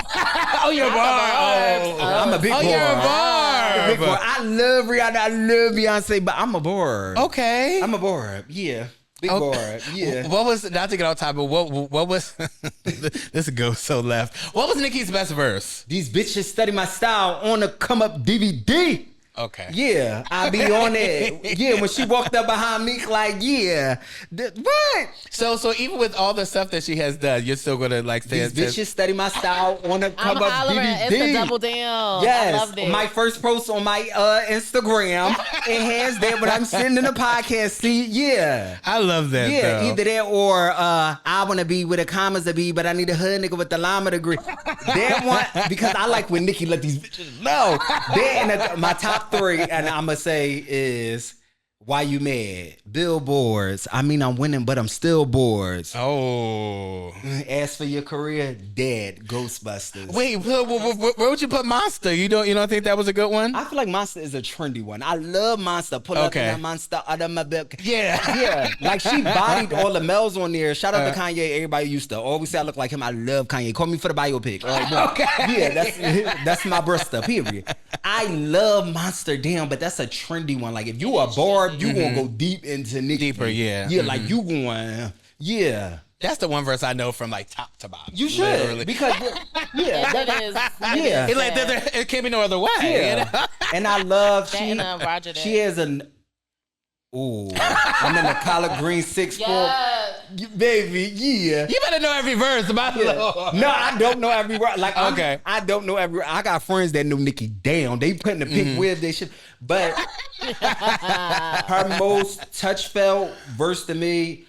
Oh, you're a Barb.
I'm a big Barb.
You're a Barb.
Big Barb. I love Rihanna. I love Beyonce, but I'm a Barb.
Okay.
I'm a Barb. Yeah. Big Barb. Yeah.
What was, not to get off topic, what was, this goes so left. What was Nicki's best verse?
These bitches study my style on the come up DVD.
Okay.
Yeah, I be on it. Yeah, when she walked up behind me, like, yeah. What?
So even with all the stuff that she has done, you're still gonna like say
These bitches study my style on the
I'm
come up
hollering.
DVD.
It's the double down.
Yes,
I love this.
my first post on my Instagram. It has that, but I'm sitting in the podcast. See, yeah.
I love that.
Yeah,
though.
either that or I want to be with the commas to be, but I need a hood nigga with the llama degree. That one, because I like when Nicki let these bitches know. That and my top three, and I'm going to say is, why you mad? Billboards. I mean, I'm winning, but I'm still bored.
Oh.
As for your career, dead. Ghostbusters.
Wait, where would you put Monster? You don't think that was a good one?
I feel like Monster is a trendy one. I love Monster. Pull up in that Monster out of my book.
Yeah.
Yeah. Like she bodied all the males on there. Shout out to Kanye. Everybody used to always say I look like him. I love Kanye. Call me for the biopic. Okay. Yeah, that's my Brista, period. I love Monster Damn, but that's a trendy one. Like if you a Barb, you gonna go deep into Nicki.
Deeper, yeah.
Yeah, like you going, yeah.
That's the one verse I know from like top to bottom.
You should.
Literally.
Because, yeah.
It is.
Yeah.
It can't be no other way.
Yeah.
You know?
And I love
That and, Roger
she has an ooh, I'm in the collard green 6'4".
Yes.
Baby, yeah.
You better know every verse, my lord.
No, I don't know every word. Like,
Okay.
I don't know every. I got friends that knew Nicki down. They putting the pick with they shit. But her most touch felt verse to me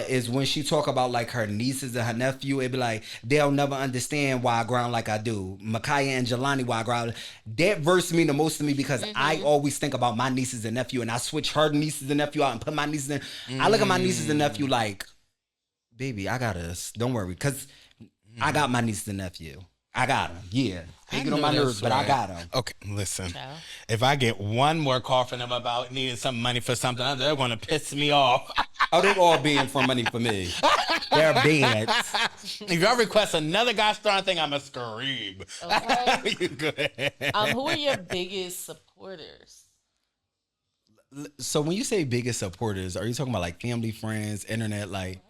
is when she talk about like her nieces and her nephew. It be like they'll never understand why I grind like I do. Micaiah and Jelani, why I grind. That verse mean the most to me because I always think about my nieces and nephew, and I switch her nieces and nephew out and put my nieces in. I look at my nieces and nephew like, baby, I got us. Don't worry, because I got my niece and nephew. I got them. Yeah. They get on my nerves, but I got them.
Okay, listen.
Ciao.
If I get one more call from them about needing some money for something, they're going to piss me off.
Oh, they all being for money for me. They're bad.
If y'all request another Gosh Darn thing, I'm going to scream.
Okay.
You good.
Who are your biggest supporters?
So when you say biggest supporters, are you talking about like family, friends, internet? Like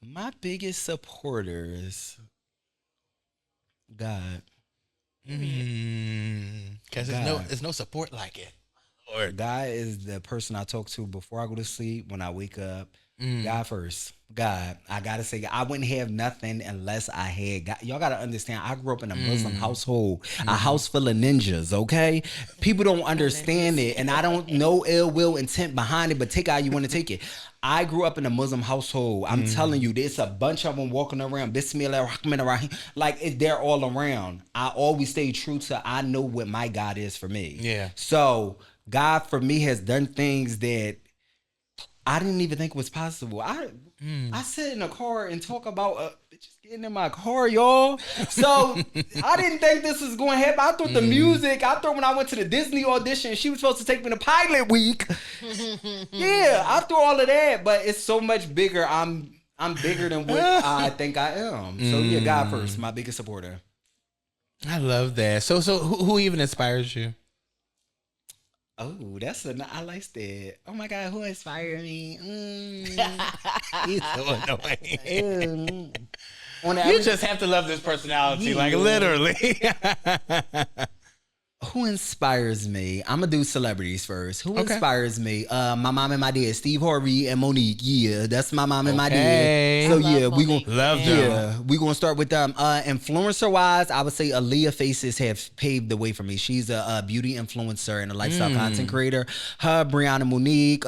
my biggest supporters, God.
Because there's no support like it. Lord.
God is the person I talk to before I go to sleep, when I wake up. God first. God. I gotta say, I wouldn't have nothing unless I had God. Y'all gotta understand, I grew up in a Muslim household, a house full of ninjas, okay? People don't understand it, and I don't know ill will intent behind it, but take it how you want to take it. I grew up in a Muslim household. I'm telling you, there's a bunch of them walking around. Bismillah Rahman Rahim. Like, they're all around. I always stay true to, I know what my God is for me.
Yeah.
So, God for me has done things that I didn't even think was possible. I sit in a car and talk about bitches getting in my car, y'all. So I didn't think this was going to happen. I thought the music. I thought when I went to the Disney audition, she was supposed to take me to Pilot Week. Yeah, I thought all of that, but it's so much bigger. I'm bigger than what I think I am. So yeah, God first, my biggest supporter.
I love that. So who even inspires you?
Oh, I like that. Oh my God, who inspired me?
He's so annoying.
On
You just have to love this personality, like literally.
Who inspires me? I'm gonna do celebrities first. Who inspires me? My mom and my dad, Steve Harvey and Monique. Yeah, that's my mom and my dad. So yeah, we gonna
love them.
Yeah, we gonna start with them. Influencer wise, I would say Aaliyah Faces have paved the way for me. She's a beauty influencer and a lifestyle content creator. Her, Brianna Monique,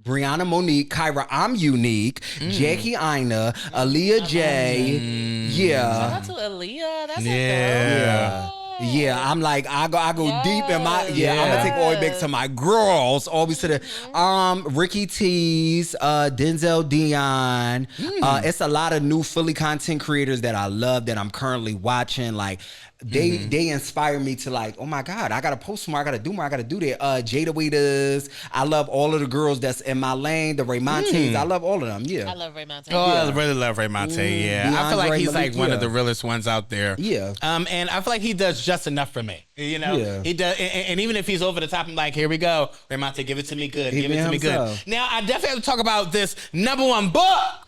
Brianna Monique, Kyra I'm Unique, Jackie Aina, Aaliyah J.
Shout
Yeah.
out to Aaliyah. That's
Yeah.
a girl.
Yeah, I'm like I go deep in my I'm gonna take all the way back to my girls, always to the Ricky T's, Denzel Dion. It's a lot of new Philly content creators that I love that I'm currently watching. Like they inspire me to like, oh my God, I gotta post more, I gotta do more, I gotta do that. Jada Waiters, I love all of the girls that's in my lane, the Raymontes, I love all of them. Yeah.
I love Raymonte.
Oh, I really love Raymonte. Yeah, I feel like he's like one of the realest ones out there.
Yeah.
And I feel like he does just enough for me. You know, he does, and even if he's over the top, I'm like, here we go, Raymonte, give it to me good, give it to me good. Now I definitely have to talk about this #1 book.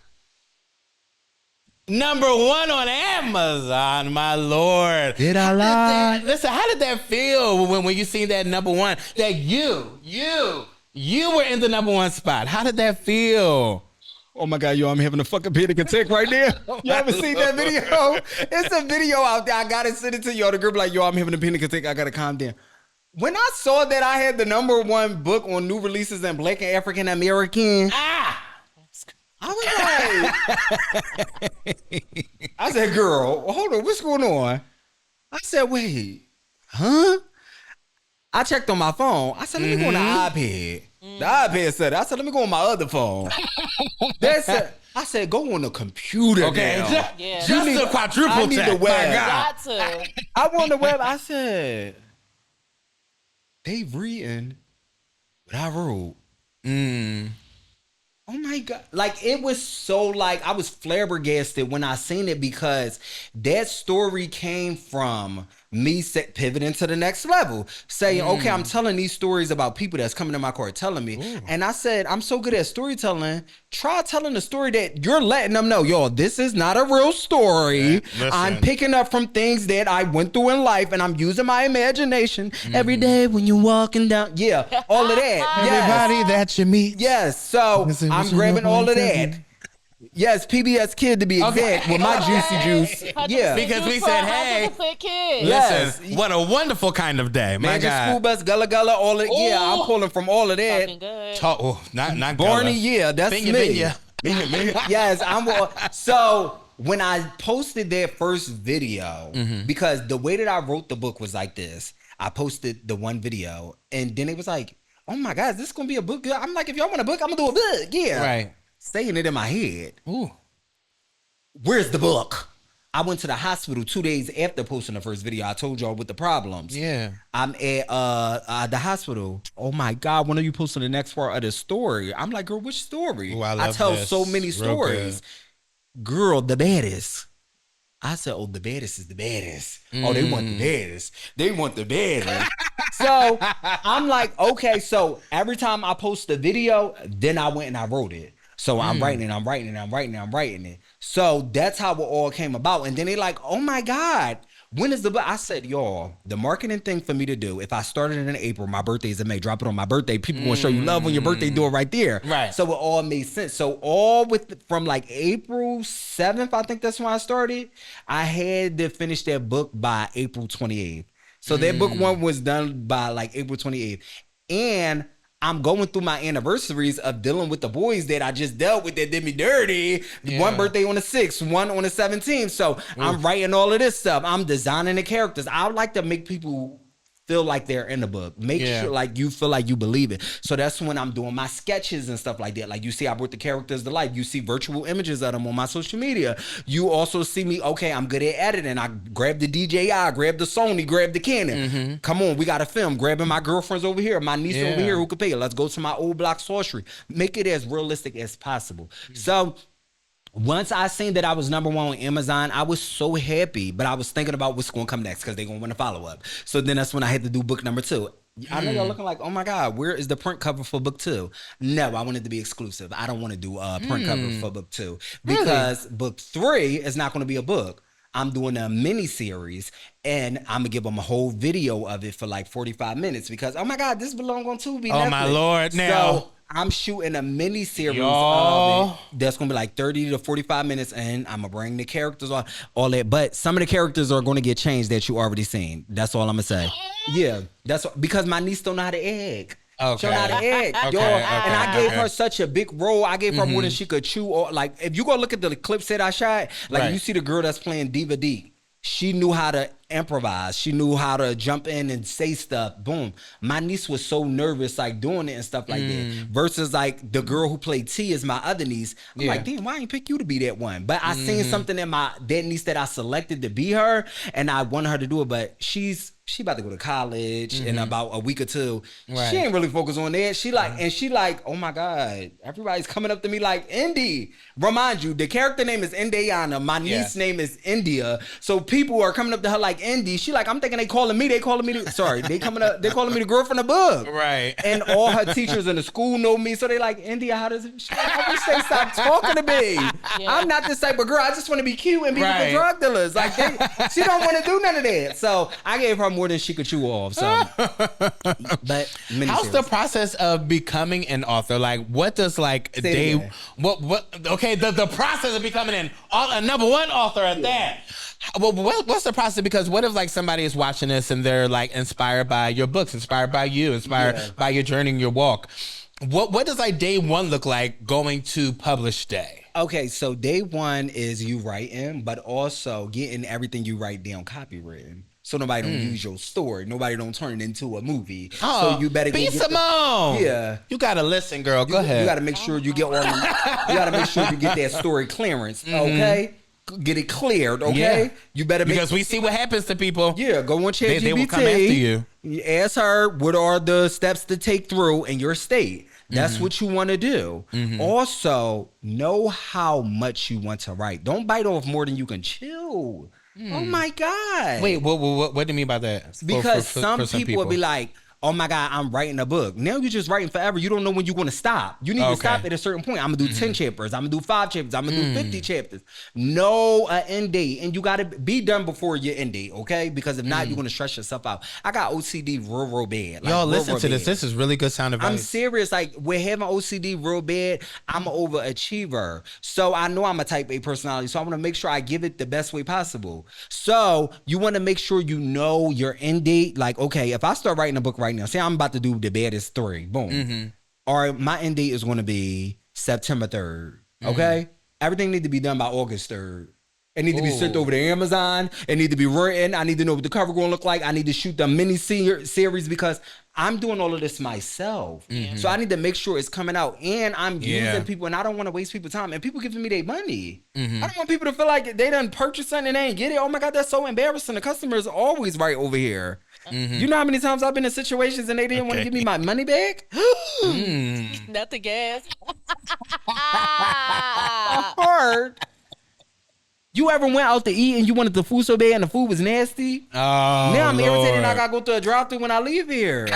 #1 on Amazon, my lord.
Did I lie?
Listen, how did that feel when you seen that #1? That you were in the #1 spot. How did that feel?
Oh my God, yo, I'm having a fucking panic attack right now. You haven't seen that video? It's a video out there. I gotta send it to y'all. The girl be like, yo, I'm having a panic attack. I gotta calm down. When I saw that I had the #1 book on new releases in Black and African American, I was like, I said, girl, hold on, what's going on? I said, wait, huh? I checked on my phone. I said, let me go on the iPad. The iPad said it. I said, let me go on my other phone. I said, go on the computer.
Okay,
Yeah.
just a quadruple
I need
tap.
the web.
My God.
Got to.
I went on the web. I said, they reading what I wrote. Oh my God. Like, it was so like, I was flabbergasted when I seen it because that story came from me pivoting to the next level, saying, okay, I'm telling these stories about people that's coming to my court telling me. And I said, I'm so good at storytelling. Try telling the story that you're letting them know, yo, this is not a real story. I'm picking up from things that I went through in life and I'm using my imagination every day when you're walking down. Yeah, all of that.
Everybody that you meet.
Yes, so I'm grabbing all of that. Yes, PBS Kid to be exact with my juicy juice. Yeah.
Because we said, hey,
Yes.
listen, what a wonderful kind of day. My
Magic
God.
School Bus, Gullah Gullah, all of yeah, I'm pulling from all of that.
Fucking good.
Not
Barney,
Gullah.
yeah, that's
Binya,
me.
binya.
Yes, I'm so when I posted that first video, because the way that I wrote the book was like this. I posted the one video and then it was like, oh my God, is this gonna be a book? I'm like, if y'all want a book, I'm gonna do a book. Yeah.
Right.
Saying it in my head.
Ooh.
Where's the book? I went to the hospital 2 days after posting the first video. I told y'all with the problems.
Yeah.
I'm at the hospital. Oh my God, when are you posting the next part of the story? I'm like, girl, which story?
Ooh, I love
tell
this.
so many
Real
stories. Girl, the baddest. I said, oh, the baddest is the baddest. Oh, they want the baddest. They want the baddest. So I'm like, okay, so every time I post the video, then I went and I wrote it. So I'm writing it. So that's how it all came about. And then they like, oh my God, when is the book? I said, y'all, the marketing thing for me to do, if I started in April, my birthday's in May, drop it on my birthday, people gonna show you love on your birthday, do it right there.
Right.
So it all made sense. So all from like April 7th, I think that's when I started, I had to finish that book by April 28th. So that book one was done by like April 28th. And I'm going through my anniversaries of dealing with the boys that I just dealt with that did me dirty. Yeah. One birthday on the 6th, one on the 17th. So I'm writing all of this stuff. I'm designing the characters. I like to make people feel like they're in the book. Make sure like you feel like you believe it. So that's when I'm doing my sketches and stuff like that. Like you see, I brought the characters to life. You see virtual images of them on my social media. You also see me, okay, I'm good at editing. I grab the DJI, grab the Sony, grab the Canon. Come on, we got to film. Grabbing my girlfriends over here, my niece over here who could pay it. Let's go to my old block sorcery. Make it as realistic as possible. So once I seen that I was #1 on Amazon, I was so happy, but I was thinking about what's going to come next because they're going to want to follow up. So then that's when I had to do book #2. I know y'all looking like, oh my God, where is the print cover for book 2? No, I wanted to be exclusive. I don't want to do a print cover for book 2 because book 3 is not going to be a book. I'm doing a mini series and I'm gonna give them a whole video of it for like 45 minutes because, oh my God, this belongs on Tubi.
Oh
Netflix.
my Lord, now.
So I'm shooting a mini series of it that's gonna be like 30 to 45 minutes, and I'm gonna bring the characters on all that. But some of the characters are gonna get changed that you already seen. That's all I'm gonna say. Yeah, that's because my niece don't know how to egg.
Okay.
She don't know how to egg.
Okay,
And I gave
okay.
her such a big role. I gave her more than she could chew. Or like, if you go look at the clips that I shot, like you see the girl that's playing Diva D. she knew how to improvise. She knew how to jump in and say stuff. Boom. My niece was so nervous, like doing it and stuff like that. Versus like the girl who played T is my other niece. I'm like, damn, why I ain't pick you to be that one? But I seen something in that niece that I selected to be her, and I wanted her to do it. But she about to go to college in about a week or two.
Right.
She ain't really focused on that. She like, oh my God, everybody's coming up to me like Indy. Remind you, the character name is Indiana. My niece's name is India. So people are coming up to her like Indy. She like, I'm thinking they calling me calling me the girl from the book.
Right.
And all her teachers in the school know me. So they like, India, how wish they stop talking to me. Yeah. I'm not this type of girl. I just want to be cute and be with the drug dealers. Like she don't want to do none of that. So I gave her more than she could chew off. So, but
how's the process of becoming an author? Like, what does like what? Okay, the process of becoming a number one author at that. Well, what's the process? Because what if like somebody is watching this and they're like inspired by your books, inspired by you, inspired by your journey and your walk? What does like day one look like going to publish day?
Okay, so day one is you writing, but also getting everything you write down copywritten. So nobody don't use your story. Nobody don't turn it into a movie.
Oh,
so you better
be Simone.
Yeah.
You gotta listen, girl. Go ahead.
You gotta make sure you get you gotta make sure you get that story clearance. Okay? Get it cleared, okay?
Yeah.
You better make
because we see what happens to people.
Yeah, go on ChatGPT.
They will come after you.
Ask her what are the steps to take through in your state. That's what you want to do. Also, know how much you want to write. Don't bite off more than you can chew. Oh my God.
Wait, what do you mean by that?
Because some people will be like, oh my God, I'm writing a book. Now you're just writing forever. You don't know when you're going to stop. You need to stop at a certain point. I'm going to do 10 chapters. I'm going to do 5 chapters. I'm going to do 50 chapters. No end date. And you got to be done before your end date, okay? Because if not, you're going to stress yourself out. I got OCD real bad. Like,
y'all listen to this. This is really good sound advice.
I'm serious. Like, with having OCD real bad, I'm an overachiever. So I know I'm a type A personality. So I want to make sure I give it the best way possible. So you want to make sure you know your end date. Like, okay, if I start writing a book right now, say I'm about to do The Baddest 3, boom. Or my end date is going to be September 3rd, okay? Everything need to be done by August 3rd. It need to be sent over to Amazon. It need to be written. I need to know what the cover going to look like. I need to shoot the mini series because I'm doing all of this myself. So I need to make sure it's coming out. And I'm using people, and I don't want to waste people's time. And people giving me their money. I don't want people to feel like they done purchased something and they ain't get it. Oh my God, that's so embarrassing. The customers are always right over here. You know how many times I've been in situations and they didn't want to give me my money back?
Not the gas.
Hard. You ever went out to eat and you wanted the food so bad and the food was nasty?
Oh,
now I'm irritated and I
Lord.
gotta go through a drive-thru when I leave here.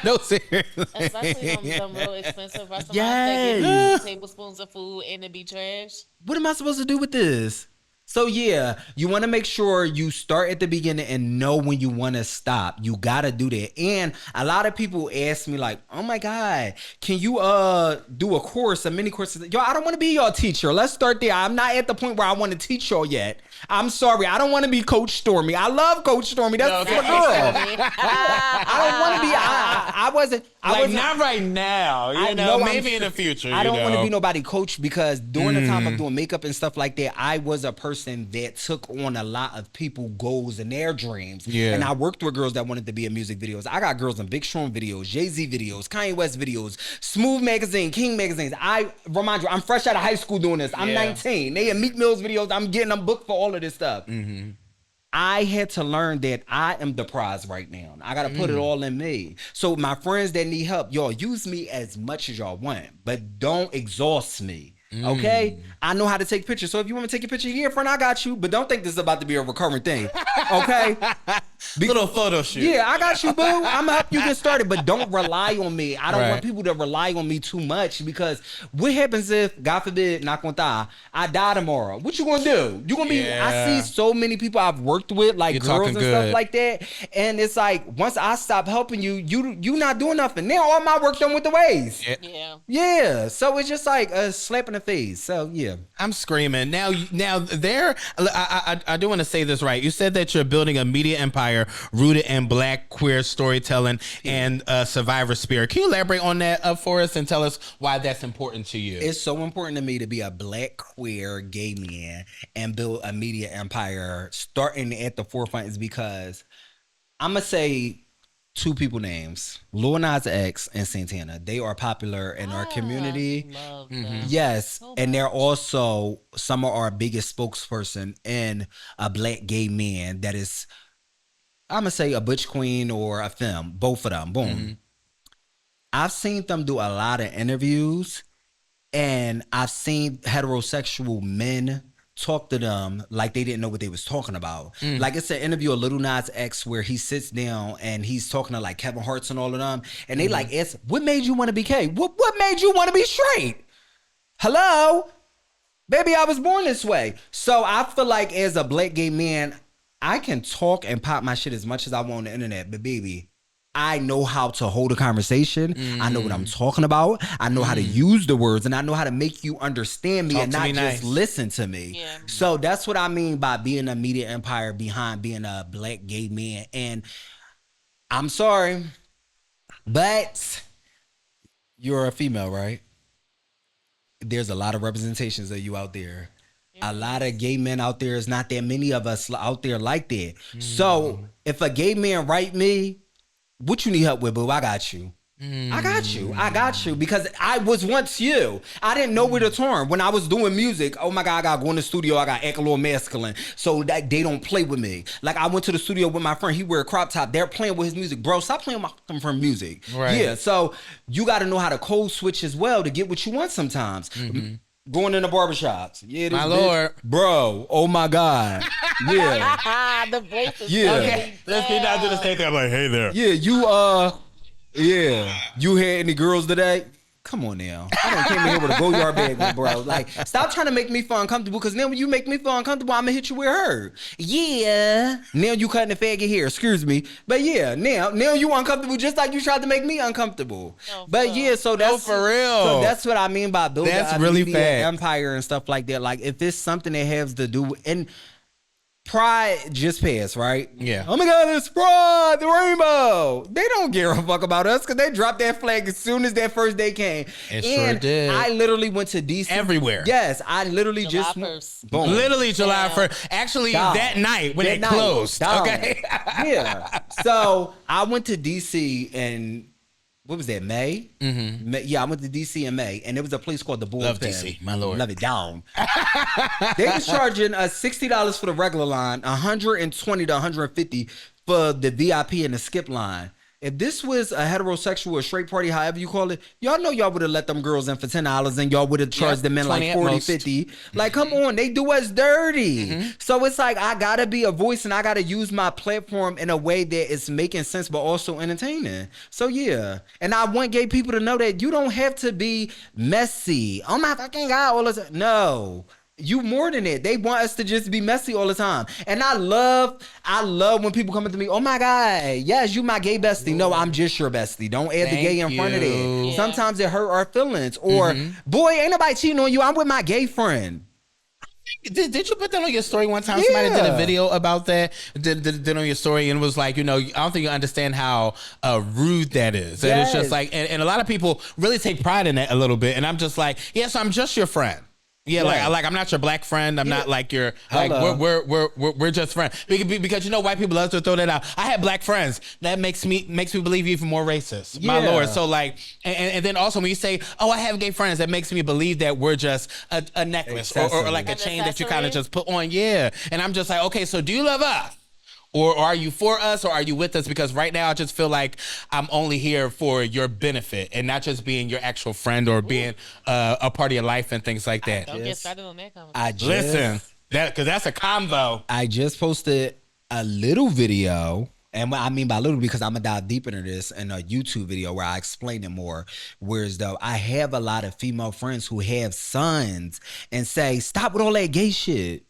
No, seriously.
Especially them real expensive restaurants
Yes.
that give you tablespoons of food and it be trash.
What am I supposed to do with this? So yeah, you want to make sure you start at the beginning and know when you want to stop. You got to do that. And a lot of people ask me like, oh my God, can you do a mini course? Yo, I don't want to be your teacher. Let's start there. I'm not at the point where I want to teach y'all yet. I'm sorry. I don't want to be Coach Stormy. I love Coach Stormy. That's my girl. I don't want to be. I wasn't.
Not right now. Maybe in the future.
I don't want to be nobody coach because during the time of doing makeup and stuff like that, I was a person that took on a lot of people goals and their dreams.
Yeah.
And I worked with girls that wanted to be in music videos. I got girls in Big Sean videos, Jay-Z videos, Kanye West videos, Smooth Magazine, King Magazines. I remind you, I'm fresh out of high school doing this. I'm 19. They in Meek Mill's videos. I'm getting them booked for all of this stuff. I had to learn that I am the prize right now. I got to put it all in me. So my friends that need help, y'all use me as much as y'all want, but don't exhaust me. Okay? I know how to take pictures. So if you want me to take a picture here, friend, I got you. But don't think this is about to be a recurring thing. Okay?
Little photo shoot.
Yeah, I got you, boo. I'm going to help you get started. But don't rely on me. I don't want people to rely on me too much because what happens if, God forbid, not going to die, I die tomorrow? What you going to do? You going to be, I see so many people I've worked with, like girls and stuff like that. And it's like, once I stop helping you, you not doing nothing. Now all my work done with the ways.
Yeah.
Yeah. So it's just like a slap in the face. So yeah.
I'm screaming now. I do want to say this right. You said that you're building a media empire rooted in Black queer storytelling and survivor spirit. Can you elaborate on that for us and tell us why that's important to you?
It's so important to me to be a Black queer gay man and build a media empire starting at the forefront is because I'm gonna say two people names, Lil Nas X and Santana. They are popular in our community.
Love them.
Yes, and they're also some of our biggest spokesperson in a Black gay man that is, I'm gonna say a butch queen or a femme, both of them. Boom. I've seen them do a lot of interviews, and I've seen heterosexual men talk to them like they didn't know what they was talking about. Like it's an interview of Lil Nas X where he sits down and he's talking to like Kevin Hart's and all of them, and they like, "It's what made you want to be gay? What made you want to be straight? Hello, baby, I was born this way." So I feel like as a Black gay man, I can talk and pop my shit as much as I want on the internet, but baby, I know how to hold a conversation. I know what I'm talking about. I know how to use the words, and I know how to make you understand me
Talk
and
to
not
me
just
nice.
listen to me.
Yeah.
So that's what I mean by being a media empire behind being a Black gay man. And I'm sorry, but you're a female, right? There's a lot of representations of you out there. A lot of gay men out there. Is not that many of us out there like that. So if a gay man write me, what you need help with, boo? I got you. I got you. I got you. Because I was once you. I didn't know where to turn. When I was doing music, oh my God, I got to go in the studio. I got to act a little masculine so that they don't play with me. Like I went to the studio with my friend. He wear a crop top. They're playing with his music. Bro, stop playing with my from music.
Right.
Yeah. So you got to know how to code switch as well to get what you want sometimes. Going in the barbershops. Yeah, this
My
bitch-
Lord.
Bro, oh my God. Yeah.
The voice is
Yeah.
Okay, let's get down to the same thing. I'm like, hey there.
Yeah, you had any girls today? Come on now. I done came in here with a go-yard bag, bro. Like, stop trying to make me feel uncomfortable, because now when you make me feel uncomfortable, I'm gonna hit you with her. Yeah. Now you cutting the faggot here, excuse me. But yeah, now you uncomfortable just like you tried to make me uncomfortable.
No,
But
for
yeah, so that's
for real.
So that's what I mean by building
That's
a
really
media
fact.
empire and stuff like that. Like, if it's something that has to do with, and Pride just passed, right?
Yeah.
Oh my God, it's Pride, the rainbow. They don't give a fuck about us because they dropped that flag as soon as that first day came.
It sure
and
did.
I literally went to DC.
Everywhere.
Yes, I literally
July
just
1st.
boom.
Literally July
Damn.
1st. Actually,
Dog.
that night when
That
it
night.
closed.
Dog.
Okay.
Yeah. So I went to DC in, what was that, May? May? Yeah, I went to DC in May, and there was a place called the Bullpen.
Love DC, my lord.
Love it down. They was charging $60 for the regular line, $120 to $150 for the VIP and the skip line. If this was a heterosexual or straight party, however you call it, y'all know y'all would have let them girls in for $10 and y'all would have charged them in
20
like
at
40,
most.
50. Like, come on, they do us dirty. So it's like, I gotta be a voice and I gotta use my platform in a way that is making sense but also entertaining. So yeah. And I want gay people to know that you don't have to be messy. Oh my fucking God, all the time. No. You more than it. They want us to just be messy all the time. And I love when people come up to me, oh my God, yes, you my gay bestie. No, I'm just your bestie. Don't add the gay in front of
you.
it.
Yeah.
Sometimes it hurt our feelings. Or, boy, ain't nobody cheating on you. I'm with my gay friend.
Did you put that on your story one time? Somebody did a
Yeah.
video about that. Did on your story and was like, I don't think you understand how rude that is. And it's
Yes.
just like, and a lot of people really take pride in that a little bit. And I'm just like, yes, I'm just your friend. Yeah,
Yeah.
like I'm not your black friend. I'm not like your like
Hello.
we're just friends. Because white people love to throw that out. I had black friends. That makes me believe you even more racist. My
Yeah.
lord. So like, and then also when you say, oh, I have gay friends, that makes me believe that we're just a necklace or like a
An
chain that you kind of
accessory?
just put on. Yeah, and I'm just like, okay, so do you love us? Or are you for us or are you with us? Because right now I just feel like I'm only here for your benefit and not just being your actual friend or being a part of your life and things like that.
Don't get
Yes.
started on that conversation.
I just,
Listen, because that's a combo.
I just posted a little video, and what I mean by little, because I'm gonna dive deep into this in a YouTube video where I explain it more. Whereas though I have a lot of female friends who have sons and say, stop with all that gay shit.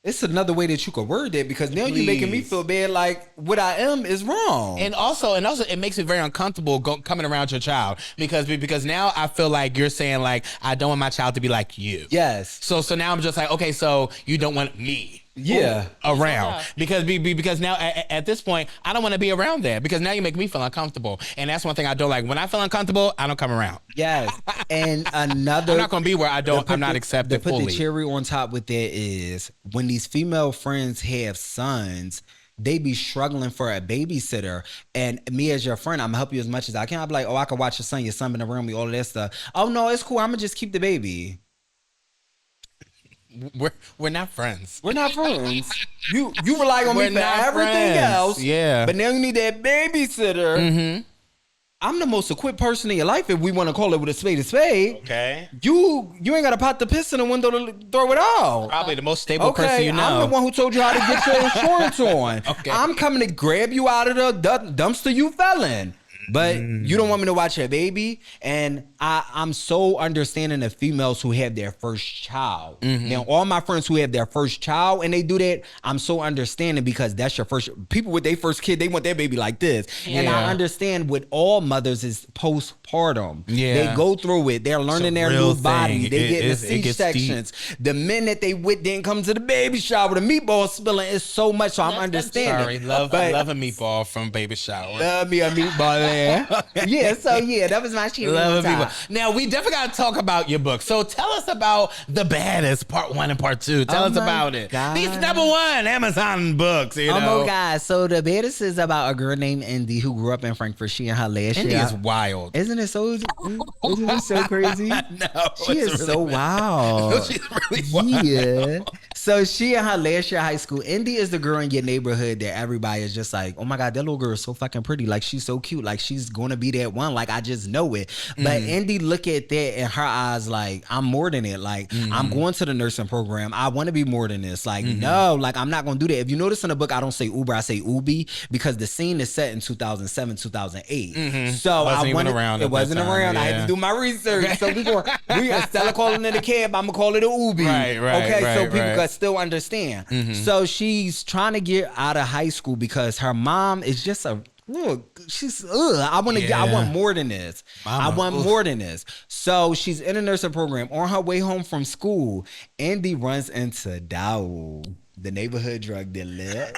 It's another way that you could word it, because now you're making me
Please.
feel bad like what I am is wrong.
And also, it makes me very uncomfortable coming around your child because now I feel like you're saying like I don't want my child to be like you.
Yes.
So now I'm just like, okay, so you don't want me.
Yeah.
Around
Yeah.
because now at this point I don't want to be around that, because now you make me feel uncomfortable, and that's one thing I don't like. When I feel uncomfortable, I don't come around.
Yes. And another,
I'm not gonna be where I'm not
To
accepted
put
fully.
the cherry on top with that is when these female friends have sons, they be struggling for a babysitter. And me as your friend, I'm gonna help you as much as I can. I'm like, oh, I can watch your son been around me, all of that stuff. Oh no, it's cool. I'm gonna just keep the baby.
We're not friends.
We're not friends. You rely on me
We're
for
not
everything
friends.
else.
Yeah.
But now you need that babysitter.
Mm-hmm.
I'm the most equipped person in your life, if we want to call it with a spade.
Okay.
You ain't got to pop the piss in the window to throw it out.
Probably the most stable person you know.
I'm the one who told you how to get your insurance on.
Okay.
I'm coming to grab you out of the dumpster you fell in. But you don't want me to watch your baby. And I'm so understanding of females who have their first child. Now, all my friends who have their first child and they do that, I'm so understanding, because that's your first. People with their first kid, they want their baby like this. And I
Yeah.
understand with all mothers is postpartum.
Yeah.
They go through it. They're learning their
real
new body.
thing.
They get in the
It gets deep.
C-sections. The men that they with didn't come to the baby shower. The meatball spilling is so much. So I'm
That's
understanding.
Sorry, love
But-
a meatball from baby shower.
Love me a meatball there. Yeah, so yeah, that was my shit.
Love a meatball. Now we definitely got to talk about your book. So tell us about The Baddest Part 1 and Part 2. Tell
Oh
us
my
about it.
God.
These #1 Amazon books. You
Oh
know,
my God. So the baddest is about a girl named Indy who grew up in Frankfurt. She and her last
Indy
year.
is wild.
Isn't it so crazy?
No,
She
it's
is
really
so
bad.
wild.
She's really wild.
Yeah. So she in her last year of high school. Indy is the girl in your neighborhood that everybody is just like, oh my God, that little girl is so fucking pretty. Like, she's so cute. Like, she's gonna be that one. Like, I just know it. But Indy look at that in her eyes like, I'm more than it. Like, I'm going to the nursing program. I want to be more than this. Like, no, like, I'm not gonna do that. If you notice in the book, I don't say Uber, I say Ubi, because the scene is set in 2007, 2008. So
Wasn't
I
even
wanted,
around
it
at that
wasn't
time,
around. I had
yeah.
to do my research. So we instead of calling it a cab, I'm gonna call it a Ubi.
Right,
Okay, so
right,
people
right.
can still understand. So she's trying to get out of high school because her mom is just a look. She's I want to get. I want more than this. I
Mama,
want more than this. So she's in a nursing program. On her way home from school, Andy runs into Dow, the neighborhood drug dealer.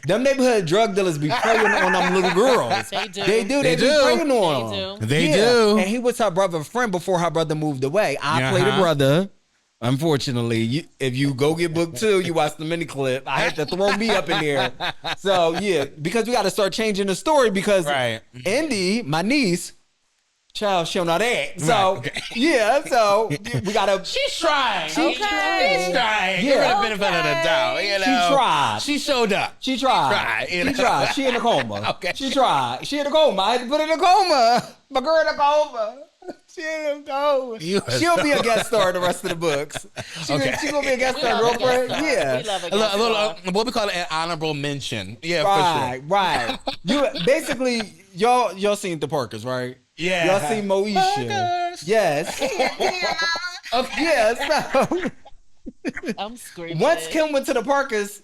Them neighborhood drug dealers be preying on them little girls.
They do.
They do.
They
Be
do.
preying on
They
them.
do.
They do.
And he was her brother's friend before her brother moved away. I play the
Uh-huh.
brother. Unfortunately, if you go get book 2, you watch the mini clip. I had to throw me up in there. So yeah, because we got to start changing the story because
Right.
Indy, my niece, child, she'll not act. So
Right, okay.
yeah, so we gotta.
She's trying.
She tried.
She's trying.
Yeah.
Give her the benefit of the doubt. You
She
know?
tried.
She showed up.
She tried.
Tried, you
She
know?
tried. She in a coma.
Okay.
She tried. She in a coma. I had to put her in a coma. My girl in a coma. She in a coma.
You are
She'll be a
so-
guest star in the rest of the books. She gonna be a guest
We
star,
love a
girlfriend.
guest star.
Yeah.
We love a
A
guest
little,
star.
what we call it, an honorable mention. Yeah,
Right,
for sure.
right. You basically y'all seen the Parkers, right?
Yeah.
Y'all seen Moesha.
Parkers.
Yes. Okay. Yeah. So
I'm screaming.
once Kim went to the Parkers,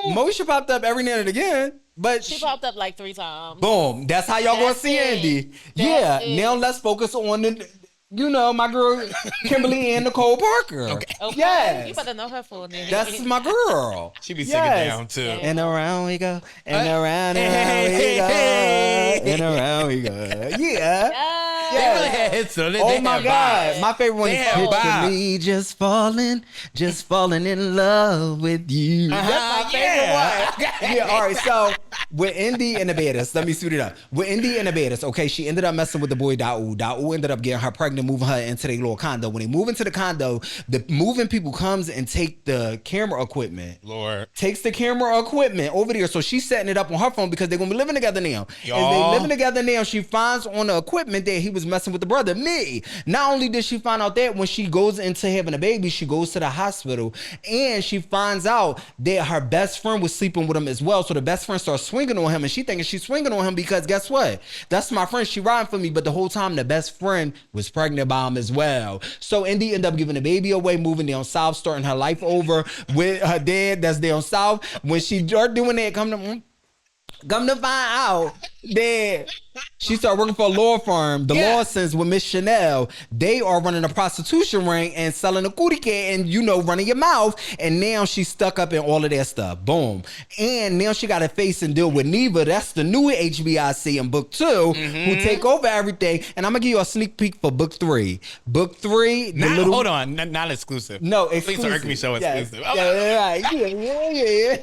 Moesha popped up every now and again. But
She popped up like 3 times.
boom, that's how y'all gonna
That's
see
it.
Andy.
That's
Yeah.
it.
Now let's focus on the my girl Kimberly and Nicole Parker.
Okay.
Okay.
Yes.
You better know her full name.
That's my girl.
She be singing
Yes.
down too.
Yeah.
And around we go, and
Uh,
around
hey,
we go,
hey,
and around we go. Yeah.
They
Yeah.
really had hits though. They
Oh
had
my God.
vibes.
My favorite one
They
is
have
Picture
vibes.
Me just falling in love with you. That's my favorite
yeah.
one. Yeah, all right. So with Indy and the baddest, let me suit it up. With Indy and the baddest, okay, she ended up messing with the boy Daoud. Daoud ended up getting her pregnant, moving her into their little condo. When they move into the condo, the moving people comes and take the camera equipment.
Lord.
Takes the camera equipment over there. So she's setting it up on her phone because they're gonna be living together now. As they
Y'all.
living together now, she finds on the equipment that he was was messing with the brother, me. Not only did she find out that, when she goes into having a baby, she goes to the hospital and she finds out that her best friend was sleeping with him as well. So the best friend starts swinging on him, and she thinking she's swinging on him because guess what? That's my friend. She riding for me. But the whole time, the best friend was pregnant by him as well. So Indy ended up giving the baby away, moving down south, starting her life over with her dad that's down south. When she started doing that, come to find out that she started working for a law firm, the Lawsons with Miss Chanel. They are running a prostitution ring and selling a cootie cat and, running your mouth. And now she's stuck up in all of that stuff. Boom. And now she got to face and deal with Neva. That's the new HBIC in book 2, who take over everything. And I'm going to give you a sneak peek for book 3. Book 3.
Hold on. Not exclusive.
No, exclusive.
Please Irk Me Show exclusive.
Yeah.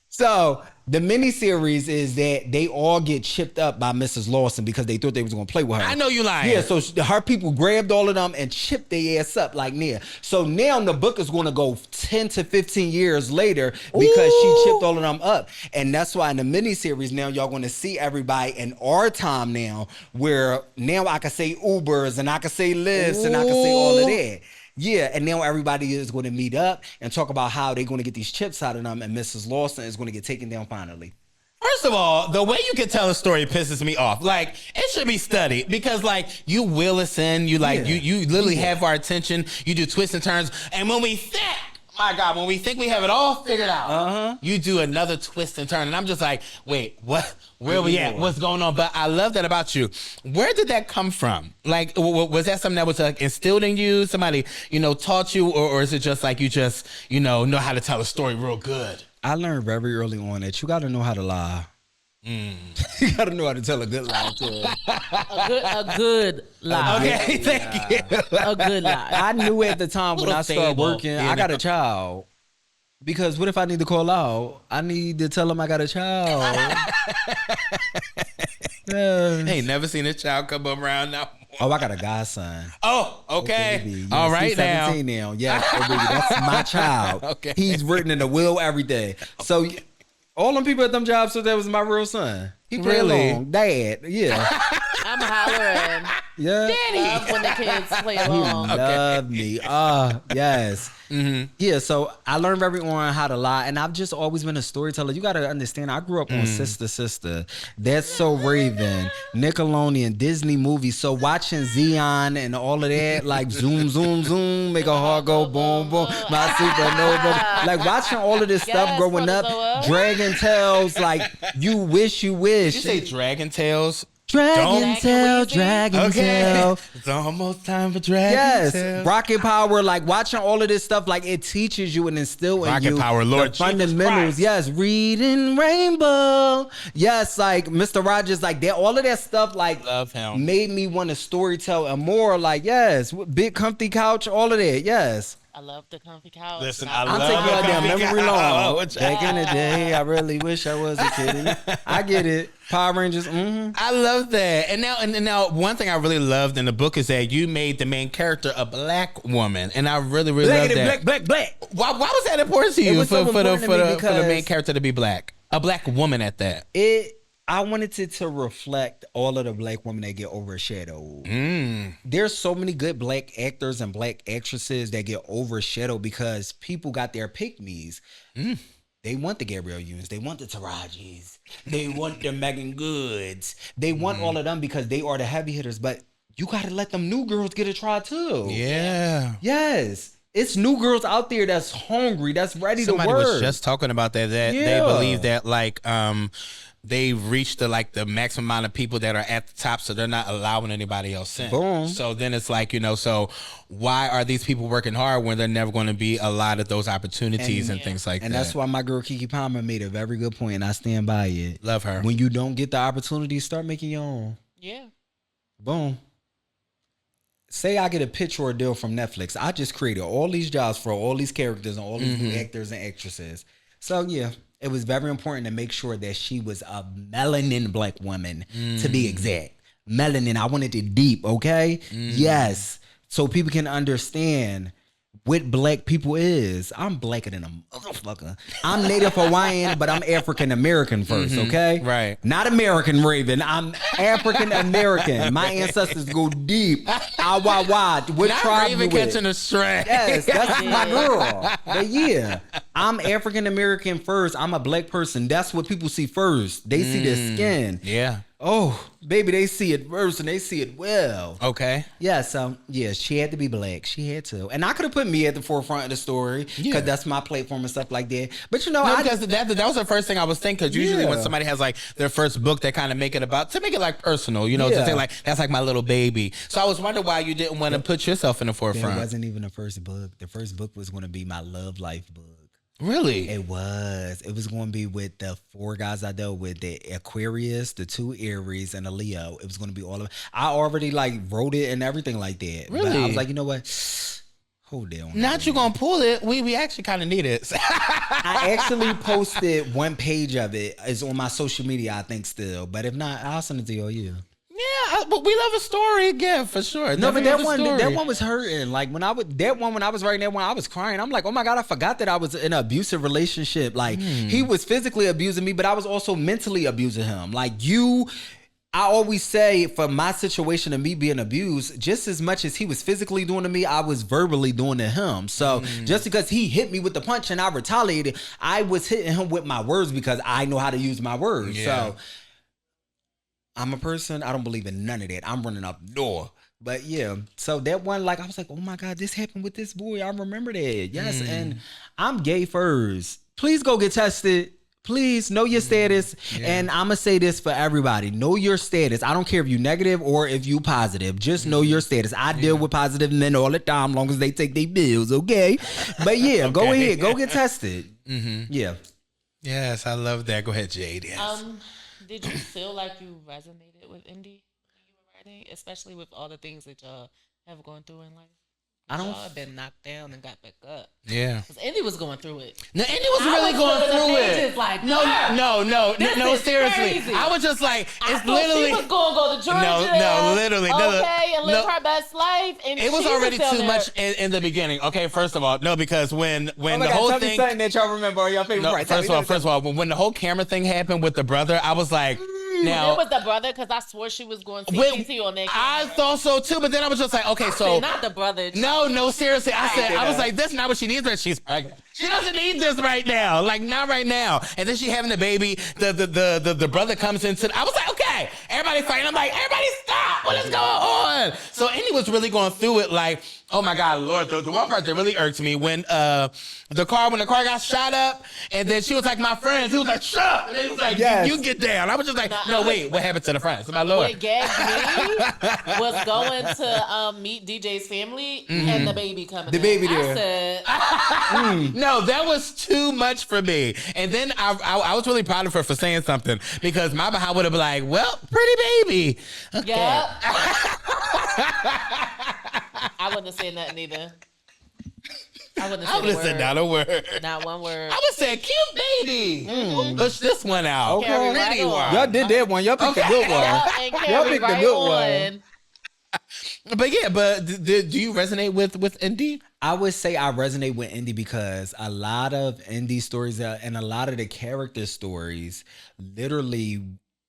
So the miniseries is that they all get chipped up by Mrs. Lawson because they thought they was gonna play with her.
I know you lying.
Yeah, so her people grabbed all of them and chipped their ass up like Nia. So now the book is gonna go 10 to 15 years later because she chipped all of them up. And that's why in the miniseries now y'all gonna see everybody in our time now, where now I can say Ubers and I can say Lyfts and I can say all of that. Yeah, and now everybody is going to meet up and talk about how they're going to get these chips out of them, and Mrs. Lawson is going to get taken down finally.
First of all, the way you can tell a story pisses me off. Like, it should be studied because, like, you will us in. You literally have our attention. You do twists and turns. And when we think, my God, when we think we have it all figured out, you do another twist and turn. And I'm just like, wait, what? Where we at? What's going on? But I love that about you. Where did that come from? Like, was that something that was like instilled in you? Somebody, taught you? Or is it just like you just, know how to tell a story real good?
I learned very early on that you got to know how to lie. You got to know how to tell a good lie too.
A good lie.
Okay, thank you.
A good lie.
I knew at the time when I started working, I got a child. Because what if I need to call out? I need to tell them I got a child.
Ain't never seen a child come around now.
Oh, I got a godson.
Oh, okay.
Yes,
all right,
he's 17 now. Yes, baby, that's my child.
Okay.
He's written in the will, everything. So all them people at them jobs said that was my real son. He played along. Dad, yeah.
I'm hollering.
Yeah.
Love when the kids play along.
Love me. Yes. Yeah, so I learned very on how to lie, and I've just always been a storyteller. You got to understand, I grew up on Sister. That's So Raven, Nickelodeon, Disney movies. So watching Xeon and all of that, like zoom, zoom, zoom, make a heart go boom, boom, my supernova. Like watching all of this stuff growing up, Dragon Tales, like you wish.
Did you say Dragon Tales?
Dragon Tail.
It's almost time for Dragon Tail.
Yes, Rocket Power. Like watching all of this stuff, like it teaches you and instill in you
Rocket Power, Lord
the fundamentals. Yes, reading Rainbow. Yes, like Mr. Rogers, like that. All of that stuff, like
love him.
Made me want to storytell and more. Like yes, big comfy couch, all of that. Yes.
I love the comfy couch.
Listen,
I'm taking y'all down memory lane. Back in the day, I really wish I was a kid. I get it. Power Rangers.
I love that. And now, one thing I really loved in the book is that you made the main character a black woman, and I really love that.
Black.
Why was that important to you
for
the main character to be black, a black woman at that?
I wanted it to reflect all of the black women that get overshadowed. There's so many good black actors and black actresses that get overshadowed because people got their pick-me's. They want the Gabrielle Unions. They want the Tarajis. They want the Megan Goods. They want all of them because they are the heavy hitters. But you got to let them new girls get a try too.
Yeah.
Yes. It's new girls out there that's hungry, that's ready to work.
Somebody was just talking about that they believe that like they reached the maximum amount of people that are at the top, so they're not allowing anybody else in.
Boom.
So then it's like, so why are these people working hard when they're never going to be allotted those opportunities and things like that?
And that's why my girl Keke Palmer made a very good point, and I stand by it.
Love her.
When you don't get the opportunity, start making your own.
Yeah.
Boom. Say I get a pitch or a deal from Netflix. I just created all these jobs for all these characters and all these new actors and actresses. So yeah. It was very important to make sure that she was a melanin black woman, to be exact. Melanin, I wanted it deep, okay? Yes. So people can understand what black people is. I'm blacker than a motherfucker. I'm Native Hawaiian, but I'm African American first, okay?
Right.
Not American Raven. I'm African American. My ancestors go deep. Awawa. What
Not
tribe
Raven
you with?
catching a stray.
Yes, that's my girl. But yeah, I'm African American first. I'm a black person. That's what people see first. They see the skin.
Yeah.
Oh, baby, they see it first and they see it well.
Okay.
Yeah, so yeah, she had to be black. She had to. And I could have put me at the forefront of the story because
Yeah.
that's my platform and stuff like that. But you know,
No,
I
because that was the first thing I was thinking. Because usually when
Yeah.
somebody has like their first book, they kind of make it about to make it like personal, you know, to
Yeah.
say like that's like my little baby. So I was wondering why you didn't want to put yourself in the
it
forefront.
wasn't even the first book. The first book was going to be my love life book.
Really?
It was. It was going to be with the 4 guys I dealt with, the Aquarius, the 2 Aries, and a Leo. It was going to be all of it. I already like wrote it and everything like that. But I
Really?
was like, you know what? Hold it on.
Not you gonna pull it. We actually kind of need it.
I actually posted 1 page of it. It's on my social media, I think, still. But if not, I'll send it to you.
Yeah, but we love a story again for sure.
No, but
Definitely
that
love a
one
story.
was hurting. Like when I was writing that one, I was crying. I'm like, oh my God, I forgot that I was in an abusive relationship. Like he was physically abusing me, but I was also mentally abusing him. Like I always say for my situation of me being abused, just as much as he was physically doing to me, I was verbally doing to him. So just because he hit me with the punch and I retaliated, I was hitting him with my words because I know how to use my words.
Yeah.
So I'm a person, I don't believe in none of that. I'm running out the door. But yeah, so that one, like, I was like, oh my God, this happened with this boy. I remember that. Yes, and I'm gay first. Please go get tested. Please know your status. And I'm going to say this for everybody. Know your status. I don't care if you negative or if you positive. Just know your status. I deal with positive men all the time, long as they take their bills, okay? But yeah, go ahead. Go get tested. Yeah.
Yes, I love that. Go ahead, Jade. Yes.
Did you feel like you resonated with Indy when you were writing, especially with all the things that y'all have gone through in life?
I don't-
Y'all have been knocked down and got back up.
Yeah.
Because Indy was going through it.
No, Andy was
I
really
was
going
flipping the
through it.
pages like,
no,
this
no,
is
seriously.
crazy.
I was just like,
I
it's
thought
literally.
she was going to go to Georgia.
No, literally. No,
Okay, and live
no.
her best life. And
It was
she
already
down
too
there.
much in the beginning. Okay, first of all, no, because when
Oh my
the
God,
whole
tell me
thing.
something that y'all remember on your favorite
No,
part.
first of all, when the whole camera thing happened with the brother, I was like, now.
It was the brother because I swore she was going to
Wait,
CPT on that.
I
camera.
thought so too, but then I was just like, okay, so.
Not the brother.
No, seriously. I was like, that's not what she needs when she's pregnant. She doesn't need this right now. Like, not right now. And then she having the baby. The brother comes into. I was like, okay, everybody fighting. I'm like, everybody stop. What is going on? So Andy was really going through it like, oh my God, Lord. The one part that really irked me when the car got shot up, and then she was like, my friends. He was like, shut up. And he was like,
Yes.
you get down. I was just like, no, wait, what happened to the friends? My Lord.
What gagged me was going to meet DJ's family and the baby coming.
The baby
in.
there.
I said,
No, that was too much for me. And then I was really proud of her for saying something because my behind would have been like, well, pretty baby. Okay.
"Yep." I wouldn't have said nothing either. I wouldn't
I
have
would
said
have said not a word.
not one word.
I would say, cute baby. Push this one out.
Okay.
Carry
Pretty
right
one.
on.
Y'all did that one. Y'all picked a good one.
Yep, and
Y'all
carry
picked a
right
good one.
on.
But yeah, but do you resonate with Indy?
I would say I resonate with Indy because a lot of Indy stories and a lot of the character stories literally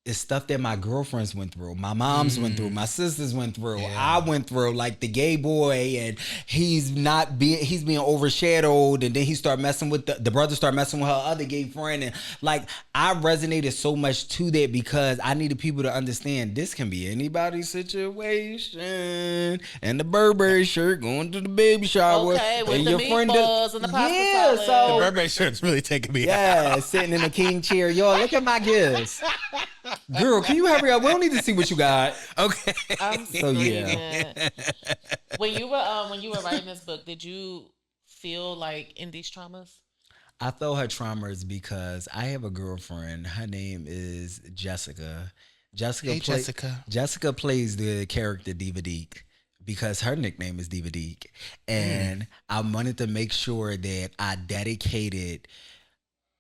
is stuff that my girlfriends went through, my moms went through, my sisters went through, I went through, like the gay boy, and he's being overshadowed, and then he start messing with the brother start messing with her other gay friend, and like I resonated so much to that because I needed people to understand this can be anybody's situation. And the Burberry shirt going to the baby shower,
Okay, with
and
the
your friend
meatballs and the pasta salad.
The
so
Burberry shirt's really taking me out.
yeah, sitting in a king chair. Yo, look at my gifts. Girl, can you hurry up? We don't need to see what you got.
Okay.
I'm
So, yeah.
screaming. When you were writing this book, did you feel like Indy's traumas?
I felt her traumas because I have a girlfriend. Her name is Jessica.
Hey, Jessica.
Jessica plays the character Diva Deek because her nickname is Diva Deek. And I wanted to make sure that I dedicated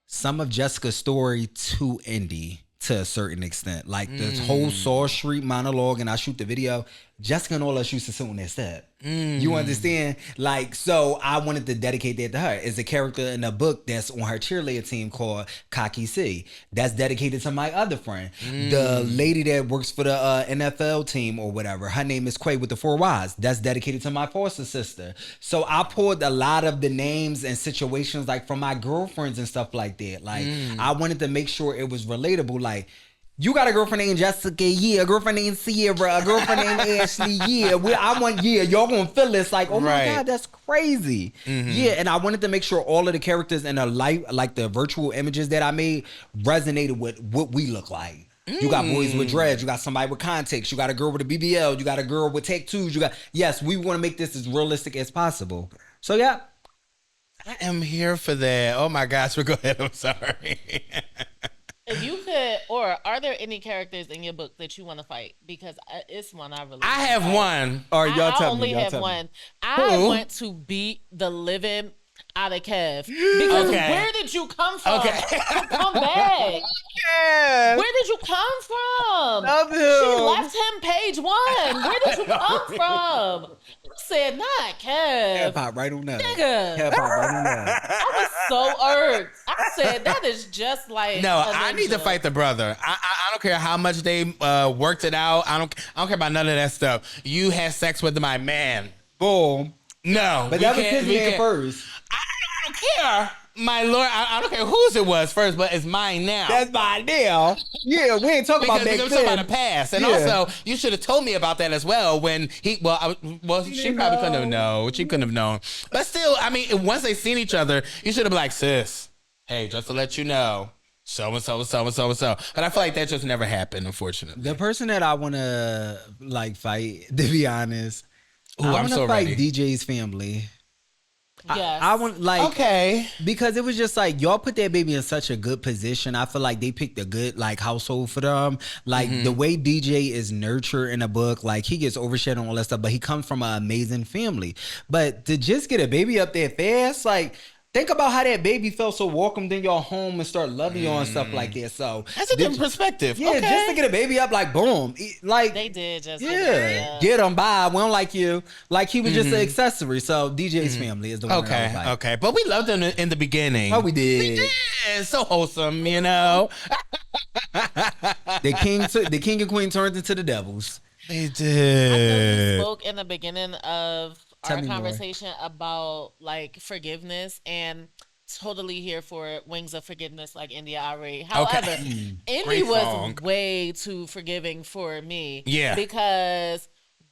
some of Jessica's story to Indy to a certain extent. Like this whole Saw Street monologue, and I shoot the video. Jessica and all us used to sit on that step. You understand? Like, so I wanted to dedicate that to her. It's a character in a book that's on her cheerleader team called Cocky C. That's dedicated to my other friend. The lady that works for the NFL team or whatever, her name is Quay with the 4 Ys. That's dedicated to my foster sister. So I pulled a lot of the names and situations like from my girlfriends and stuff like that. Like, I wanted to make sure it was relatable. Like, you got a girlfriend named Jessica, yeah. A girlfriend named Sierra. A girlfriend named Ashley, yeah. Y'all gonna feel this like, oh my God, that's crazy. Yeah, and I wanted to make sure all of the characters in her life, like the virtual images that I made, resonated with what we look like. You got boys with dreads. You got somebody with context. You got a girl with a BBL. You got a girl with tattoos. Yes, we want to make this as realistic as possible. So, yeah.
I am here for that. Oh my gosh, go ahead. I'm sorry.
If you could, or are there any characters in your book that you want to fight? Because it's one I really.
I have one.
All right, y'all
I
tell
only
me.
have one. I want to beat the living out of Kev because where did you come from? Come back.
Yeah.
Where did you come from?
Love him.
She left him page 1. Where did you come from? I said, not Kev.
Hip hop right on that.
Nigga.
Hip hop right on that.
I was so irked. I said, that is just like
No,
a
I need to
ninja.
fight the brother. I don't care how much they worked it out. I don't care about none of that stuff. You had sex with my man.
Boom.
No,
But that was his man first.
I don't care, my lord. I don't care whose it was first, but it's mine now.
That's my deal. Yeah, we ain't talking about
because
back
we're talking
then.
about the past, and
Yeah.
also you should have told me about that as well. When he, she probably couldn't have known. She couldn't have known. But still, I mean, once they seen each other, you should have been like, sis, hey, just to let you know, so and so and so and so and so. But I feel like that just never happened, unfortunately.
The person that I want to like fight, to be honest,
Ooh,
I
I'm
want to
so
fight
ready.
DJ's family.
Yes.
I want like
Okay.
because it was just like y'all put that baby in such a good position. I feel like they picked a good like household for them. Like the way DJ is nurtured in a book, like he gets overshadowed and all that stuff, but he comes from an amazing family. But to just get a baby up there fast, like think about how that baby felt so welcomed in your home and start loving you and stuff like that. So
That's a different perspective.
yeah,
Okay.
just to get a baby up, like boom, like
They did just
yeah, get him by. We don't like you. Like he was just an accessory. So DJ's family is the one. that I would fight.
Okay. But we loved them in the beginning.
Oh, we did.
Yeah, so wholesome, you know.
The king and queen turned into the devils.
They
I know
did.
you spoke in the beginning of
Tell
our
me more.
conversation about like forgiveness and totally here for Wings of Forgiveness like India Ari. However, Indy
Great
was
song.
way too forgiving for me.
Yeah.
Because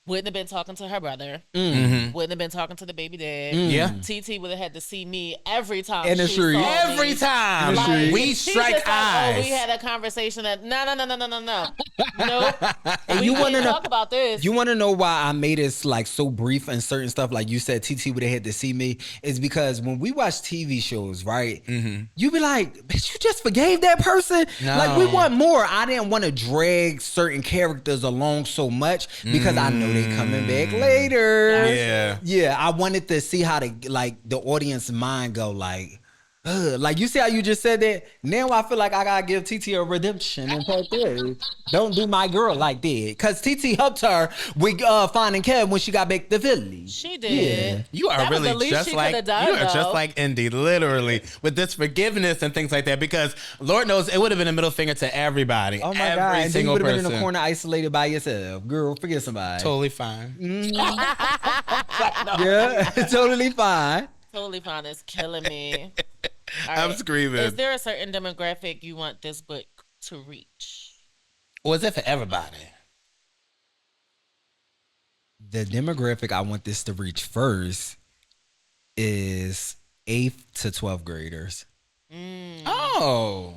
wouldn't have been talking to her brother. Wouldn't have been talking to the baby dad.
Yeah.
TT would have had to see me every time.
In the
she
street.
saw me.
Every time
Like,
we
she
strike
just like,
eyes.
Oh, we had a conversation that no. Nope.
And
We
you want to
didn't
know?
talk about this.
You want to know why I made it like so brief and certain stuff? Like you said, TT would have had to see me. Is because when we watch TV shows, right? You be like, bitch, you just forgave that person.
No.
Like we want more. I didn't want to drag certain characters along so much because I know they coming back later.
Yeah.
Yeah, I wanted to see how the audience mind go like. Like you see how you just said that? Now I feel like I gotta give TT a redemption and part 3. Don't do my girl like that. Cause TT helped her with finding Kev when she got back to Philly.
She did.
Yeah.
You are
That was the
really
least
just
she
like
coulda done,
you are just
though.
like Indy, literally, with this forgiveness and things like that. Because Lord knows it would have been a middle finger to everybody.
Oh my
every
God. And then you
single
would have
person.
been in a corner isolated by yourself. Girl, forget somebody.
Totally fine.
Yeah, totally fine.
Totally fine. It's killing me. All
I'm
right.
screaming.
Is there a certain demographic you want this book to reach?
Or is it for everybody?
The demographic I want this to reach first is 8th to 12th graders.
Oh.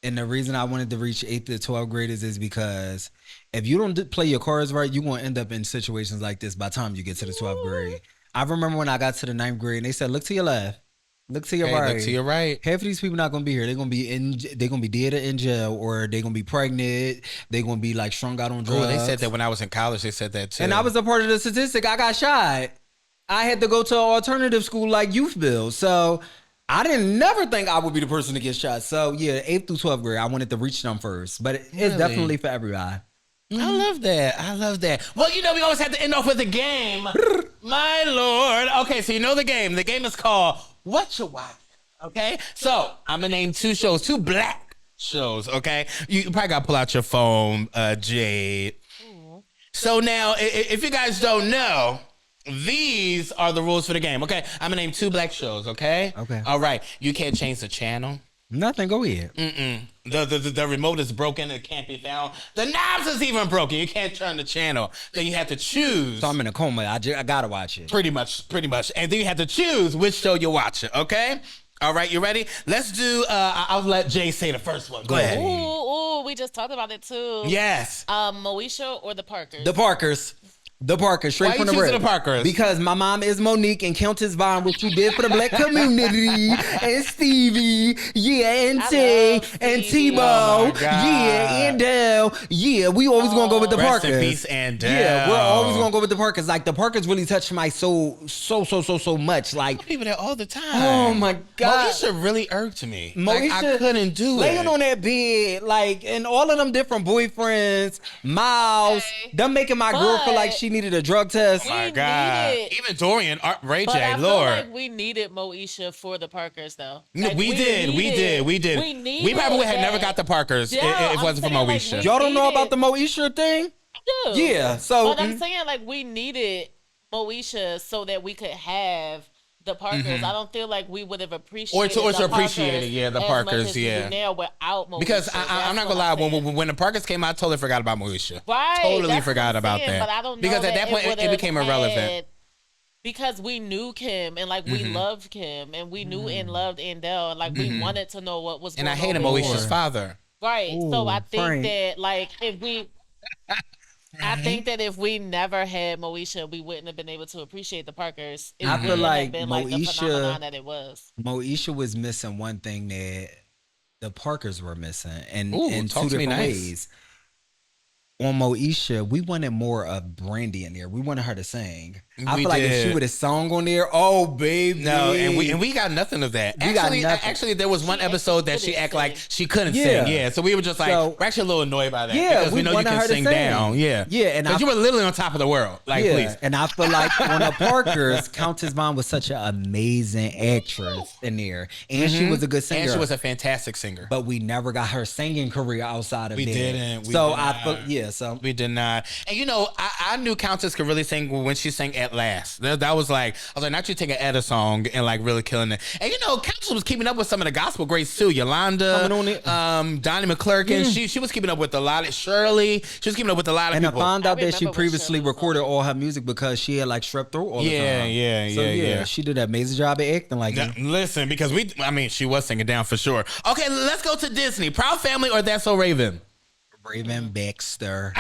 And the reason I wanted to reach 8th to 12th graders is because if you don't play your cards right, you're going to end up in situations like this by the time you get to the 12th grade. I remember when I got to the 9th grade and they said, look to your left, look to your
Hey,
right.
look to your right.
Half of these people not going to be here. They're going to be dead or in jail, or they're going to be pregnant. They're going to be like strung out on drugs.
Oh, they said that when I was in college. They said that too.
And I was a part of the statistic. I got shot. I had to go to an alternative school like Youth Build. So I didn't never think I would be the person to get shot. So yeah, 8th through 12th grade, I wanted to reach them first. But it's
Really?
definitely for everybody.
I love that. I love that. Well, you know, we always have to end off with a game. My Lord. Okay, so you know the game. The game is called What You Watch. Okay? So I'm gonna name two shows, two black shows, okay? You probably gotta pull out your phone, Jade. So now, if you guys don't know, these are the rules for the game. Okay, I'm gonna name two black shows. Okay.
Okay.
All right. You can't change the channel.
Nothing. Go ahead.
The remote is broken. It can't be found. The knobs is even broken. You can't turn the channel. Then you have to choose.
So I'm in a coma. I gotta watch it.
Pretty much. And then you have to choose which show you're watching. Okay. All right. You ready? Let's do. I'll let Jay say the first one. Go ahead.
Ooh, we just talked about it too.
Yes.
Moesha or the Parkers?
The Parkers. The Parkers, straight
Why
from
you
the
choosing
rip.
the Parkers?
Because my mom is Monique and Countess Vaughn, what you did for the black community, and Stevie, yeah, and
I
Tay,
love
and
Stevie.
Tebow,
Oh my God.
yeah, and Dell, yeah, we always gonna go with the
Rest
Parkers.
in peace, and
Yeah, we're
Dell.
always gonna go with the Parkers. Like the Parkers really touched my soul so much. Like,
People there all the time.
oh my God.
Moesha really irked me. Like, I
Moesha
couldn't do it.
laying on that bed, like, and all of them different boyfriends, Miles,
Okay.
them making my girl feel like
But-
she needed a drug test.
Oh my
We
God.
needed-
Even Dorian, Ray
But
J,
I feel
Lord.
like we needed Moesha for the Parkers, though.
No,
Like,
we did.
We
We probably would have never got the Parkers if it wasn't for Moesha.
Y'all don't know about the Moesha thing?
do.
Yeah, so-
But I'm saying like we needed Moesha so that we could have the Parkers. I don't feel like we would have appreciated
Mm-hmm. Or to
the
appreciate
Parkers
it, yeah, the
as
Parkers,
much as we do
yeah.
now without Moesha.
Because I'm
That's
not
what
gonna lie,
I'm saying.
when the Parkers came out, I totally forgot about Moesha.
Right,
Totally
that's what
forgot
I'm
about
saying,
that.
But I don't know
Because at that point, it
would've
became irrelevant.
had- Because we knew Kim and like we loved Kim and we knew and loved Endell and like we wanted to know what was
And
going
I
on.
hated
with
Moesha's
her.
father.
Right. So
Ooh,
I think
Frank.
that like if we I think that if we never had Moesha, we wouldn't have been able to appreciate the Parkers. It
I feel
wouldn't have
like
been like the
Moesha-
phenomenon that it was.
Moesha was missing one thing that the Parkers were missing, and
Ooh,
in
talk
two
to me
different
nice.
ways. On Moesha, we wanted more of Brandy in there. We wanted her to sing. I
We
feel like if she
did.
would have sung on there, oh baby,
No, and we got nothing of that.
We got
Actually,
nothing.
actually, there was one
She
episode that
actually
she
couldn't
act like
sing.
she couldn't
Yeah.
sing. Yeah, so we were just like,
So-
we're actually a little annoyed by that.
Yeah,
because we
we
know you
wanted
can
her to
sing
sing.
down. Yeah,
Yeah, and
but
I-
you were literally on top of the world. Like, please.
And I feel like on the Parkers, Countess Vaughn was such an amazing actress in there, and she was a good singer.
And she was a fantastic singer.
but we never got her singing career outside of
We
that.
didn't. We
so
did
I
not.
feel so.
We did not. And you know, I knew Countess could really sing when she sang At Last. That was like, I was like, not you take an Etta song and like really killing it. And you know, Countess was keeping up with some of the gospel greats too. Yolanda,
Coming on it.
Donnie McClurkin. She was keeping up with a lot of Shirley. She was keeping up with a lot of
And I
people.
found out
I
that she
remember when
previously
Shirley was
recorded all her music because she had like strep throat all the
Yeah,
time.
yeah,
So
yeah.
she did an amazing job at acting like
Now,
that.
listen, because she was singing down for sure. Okay, let's go to Disney. Proud Family or That's So Raven?
Raven Baxter.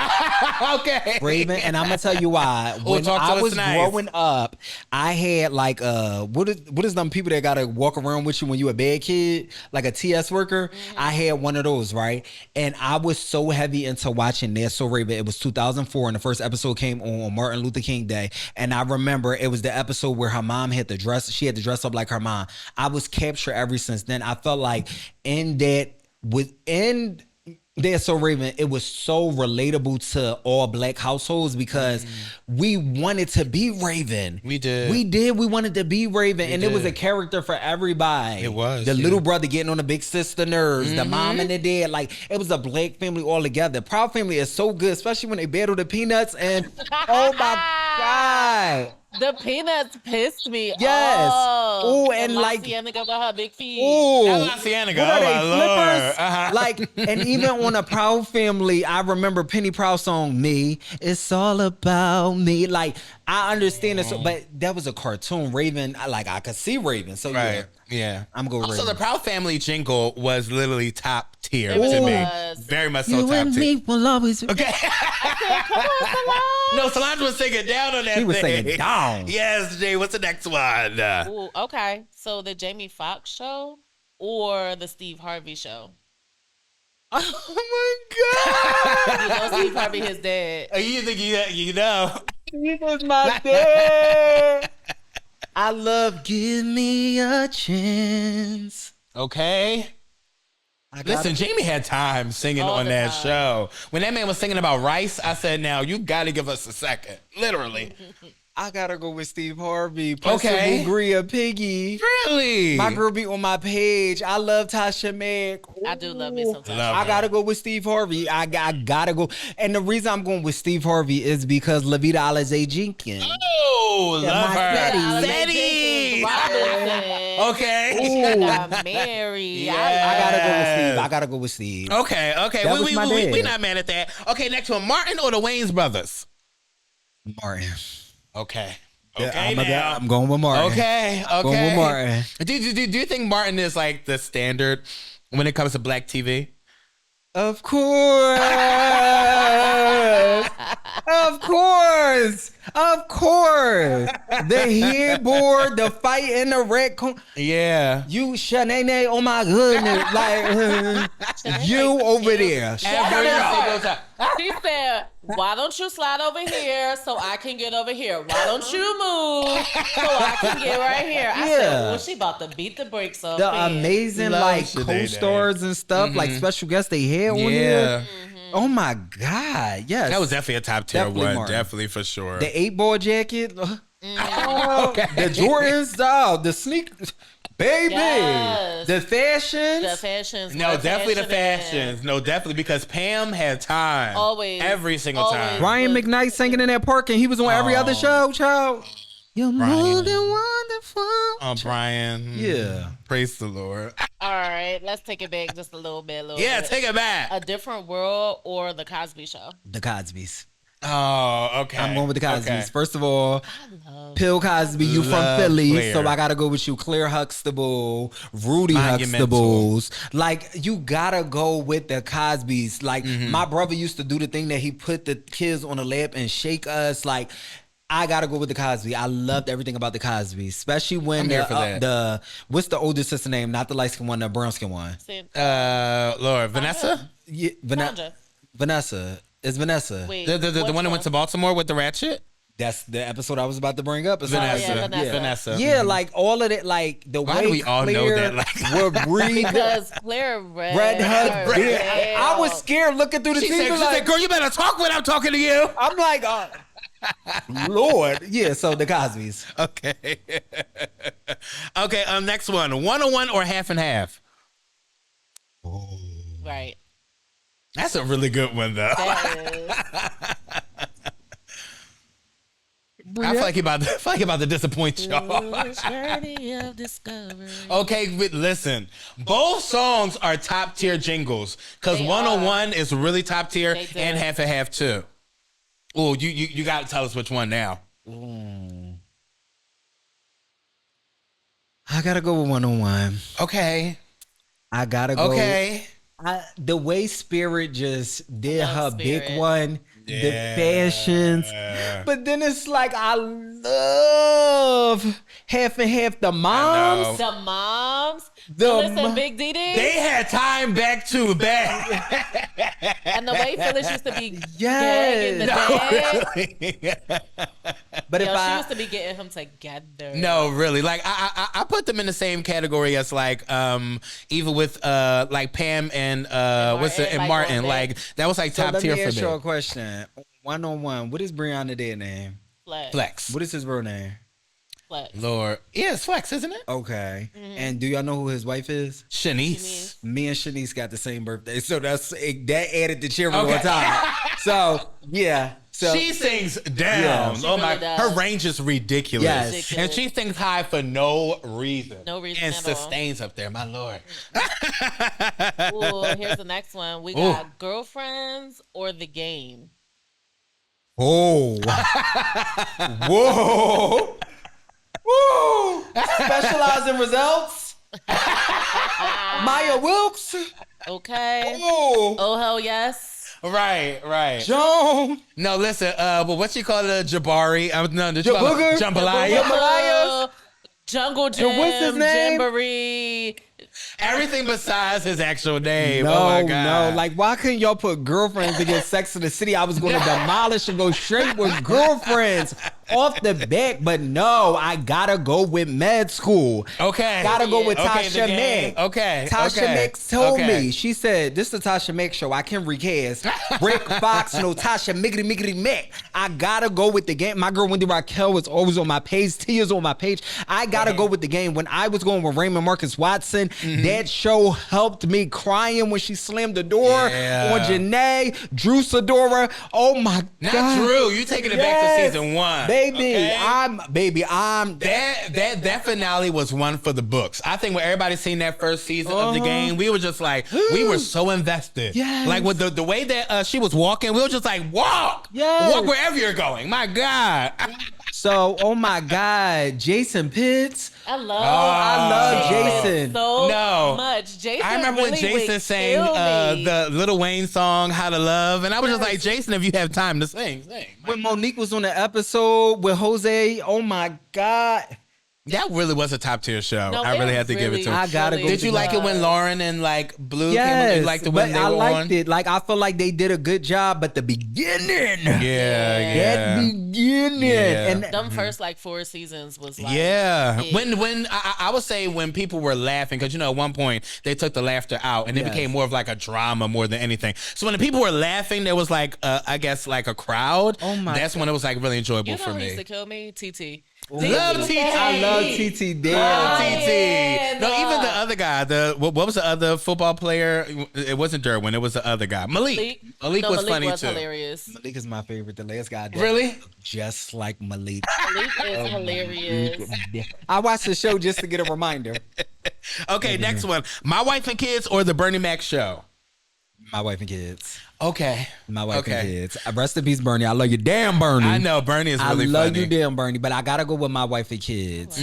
Okay.
Raven, and I'm gonna tell you why. When
talk to
I
us
was
nice.
growing up, I had like what is them people that gotta walk around with you when you a bad kid, like a TS worker? I had one of those, right? And I was so heavy into watching That's So Raven. It was 2004, and the first episode came on Martin Luther King Day. And I remember it was the episode where her mom had to dress. She had to dress up like her mom. I was captured ever since then. I felt like within That's So Raven, it was so relatable to all black households because we wanted to be Raven.
We did.
We wanted to be Raven. And it was
did.
a character for everybody.
It was,
The
yeah.
little brother getting on the big sister nerves, the mom and the dad. Like, it was a black family all together. Proud Family is so good, especially when they battle the Peanuts. And oh my God.
The Peanuts pissed me
Yes.
off.
Ooh, and
La
like-
Cienega with her big feet.
Ooh.
That's La Cienega.
What are
Oh,
they,
my
flippers?
Lord. Uh-huh.
Like, and even on a Proud Family, I remember Penny Proud song, Me, It's All About Me. Like, I understand it, but that was a cartoon. Raven, I could see Raven. So, yeah.
Right. Yeah.
I'm going
Also,
Raven.
the Proud Family jingle was literally top tier
It
to
really
me.
was.
Very much so
You
top
and
tier.
me will always.
Okay.
Come on, Solange.
No, Solange was singing down on that
She was
thing.
singing down.
Yes, Jay. What's the next one?
Ooh, okay. So the Jamie Foxx show or the Steve Harvey show?
Oh my
You know Steve Harvey, his dad.
God. You think you know?
He was my dad. I love Give Me a Chance.
Okay. Listen, Jamie had time singing
All
on
the
that
time.
show. When that man was singing about rice, I said, now you got to give us a second. Literally.
I gotta go with Steve Harvey.
Okay.
Bria Piggy.
Really?
My girl be on my page. I love Tasha Mack.
I do love me some Tasha.
Love
I
her.
gotta go with Steve Harvey. I gotta go. And the reason I'm going with Steve Harvey is because Lavita Alizé Jenkins.
Oh, love
my
her.
Steady.
Steady.
Robinson.
Okay.
Got married.
Yeah.
I gotta go with Steve. I gotta go with Steve.
Okay.
That was
We
my dad.
not mad at that. Okay, next one. Martin or the Wayans brothers?
Martin.
Okay.
Yeah,
Okay,
I'm going with Martin.
Okay.
Going with Martin.
Do you think Martin is like the standard when it comes to black TV?
Of course. Of course. Of course. The headboard, the fight in the red corner.
Yeah.
You, Shanae, oh my goodness. Like, you over there.
Every single time.
She said, why don't you slide over here so I can get over here? Why don't you move so I can get right here? I said,
Yeah.
well, she about to beat the brakes off.
The
me.
amazing,
Love
like,
Shanae.
co-stars and stuff, like special guests they had on
Yeah.
here. Oh my God. Yes.
That was definitely a top tier
Definitely
one.
Martin.
Definitely for sure.
the 8-ball jacket.
Okay.
The Jordan style. The sneakers. Baby.
Yes.
The fashions.
The fashions.
No,
were
definitely the
fashioning.
fashions. No, definitely because Pam had time.
Always.
Every single
Always.
time.
Ryan McKnight singing in that park, and he was on every other show, child. You're
Ryan.
more than wonderful.
Brian.
Yeah.
Praise the Lord.
All right, let's take it back just a little bit.
Yeah,
bit.
take it back.
A Different World or The Cosby Show.
The Cosbys.
Oh, okay.
I'm going with the Cosbys.
Okay.
First of all,
I love
Bill Cosby, you from
Love
Philly,
Claire.
so I gotta go with you. Claire Huxtable, Rudy
Monumental.
Huxtables. Like, you gotta go with the Cosbys. Like, my brother used to do the thing that he put the kids on the lap and shake us. Like, I gotta go with the Cosby. I loved everything about the Cosby, especially when
I'm here for that.
the what's the older sister name? Not the light skin one, the brown skin one.
See,
Lord, Vanessa?
Yeah,
Sandra.
Vanessa. It's Vanessa.
Wait,
The
which
one that went to Baltimore with the ratchet?
That's the episode I was about to bring up. It's
Vanessa.
yeah, Vanessa.
Vanessa.
Yeah, like all of it, like the
Why
way
do we all know
Claire
that, like-
would breathe.
Because Claire read
Red her.
her
Yeah, I was scared looking through the
She
TV.
said, girl, you better talk when I'm talking to you.
I'm like, Lord. Yeah, so the Cosbys.
Okay. Okay, next one. 101 or half and half?
Right.
That's a really good one, though.
That is.
I feel like he about to disappoint y'all.
Journey of discovery.
Okay, but listen, both songs are top tier jingles because
They
101 is really top tier
They do.
and half and half too. Oh, you got to tell us which one now.
I gotta go with 101.
Okay.
I gotta go.
Okay.
The way Spirit just did
Love
her
Spirit.
big one, the
Yeah.
fashions, but then it's like I love half and half. The moms,
The moms.
The
Phyllis
mo-
and Big Dee Dee.
They had time back to back.
And the way Phyllis used to be
Yes.
gagging the dad.
but
Yo,
if
she
I
used to be getting him together.
No, really. Like I put them in the same category as like even with like Pam and what's it
Martin,
and
like
Martin.
Monday.
Like that was like
so
top
let
tier
me
for
ask you a
me.
question. 101. What is Breonna Dead name?
Flex.
Flex.
What is his real name?
Flex.
Lord. Yeah, it's Flex, isn't it?
Okay. And do y'all know who his wife is?
Shanice.
Me and Shanice got the same birthday, so that added the cherry on
Okay.
top. So yeah. So
She sings down.
Yeah.
She
Oh my!
really does.
Her range is ridiculous.
Yes.
Ridiculous.
And she sings high for no reason.
No reason
And
at all.
sustains up there, my lord.
Ooh, here's the next one. We got Girlfriends or The Game.
oh, whoa, whoa! Specializing results. Maya Wilkes.
Okay.
Oh,
Oh, hell yes.
Right.
Joan.
No, listen. But what you call it, Jabari? No, the
Jabooger?
Jambalaya.
Jambalaya.
Jungle Gym.
what's his name?
Jamboree.
Everything besides his actual name.
No,
oh my God.
no. Like, why couldn't y'all put girlfriends against Sex in the City? I was going to demolish and go straight with girlfriends off the bat. But no, I gotta go with Med School.
Okay.
Gotta go with
Okay,
Tasha
the game.
Mack.
Okay.
Tasha
okay.
Mack told
okay.
me. She said, this is the Tasha Mack show. I can recast. Rick Fox, no Tasha Miggity Mack. I gotta go with the game. My girl Wendy Raquel was always on my page. Tia's on my page. I gotta go with the game. When I was going with Raymond Marcus Watson, that show helped me crying when she slammed the door on Janae, Drew Sidora. Oh my
Not
God.
Drew. You taking it back to season 1.
Baby,
okay?
I'm
That finale was one for the books. I think when everybody seen that first season of the game, we were just like, we were so invested.
Yes.
Like with the way that she was walking, we were just like, walk.
Yes.
Walk wherever you're going. My God.
So, oh my God, Jason Pitts.
I
love Jason.
so
No.
much. Jason.
I remember when
really
Jason
would
sang
kill me.
the Lil Wayne song, How to Love. And I was just like, Jason, if you have time to sing.
When Monique was on the episode with Jose, oh my God.
That really was a top tier show.
No,
I really
it
had to give it to him.
I gotta go.
Did you like it when Lauren and like Blue came
Yes,
on? You liked it when
but
they
I
were
liked
on?
it. Like, I feel like they did a good job, but the beginning.
Yeah.
That beginning.
Yeah.
And
Them first like 4 seasons was like
Yeah,
it.
when I would say when people were laughing, because at one point they took the laughter out and it
Yes.
became more of like a drama more than anything. So when the people were laughing, there was like I guess like a crowd.
Oh my
that's when it was like really enjoyable
You know
for
who
me.
used to kill me? TT.
Love TT.
I love TT Dale.
Love
Oh,
TT.
yeah,
No,
no.
even the other guy. What was the other football player? It wasn't Derwin. It was the other guy. Malik. Malik
No,
was
Malik
funny
was
too.
hilarious.
Malik is my favorite. The last guy did.
Really?
Just like Malik.
Malik
Oh
is hilarious.
I watched the show just to get a reminder.
Okay, next one. My Wife and Kids or the Bernie Mac Show?
My wife and kids.
Okay.
My wife
Okay.
and kids. Rest in peace, Bernie. I love you. Damn, Bernie.
I know Bernie is
I
really
love
funny.
you, damn Bernie, but I gotta go with my wife and kids.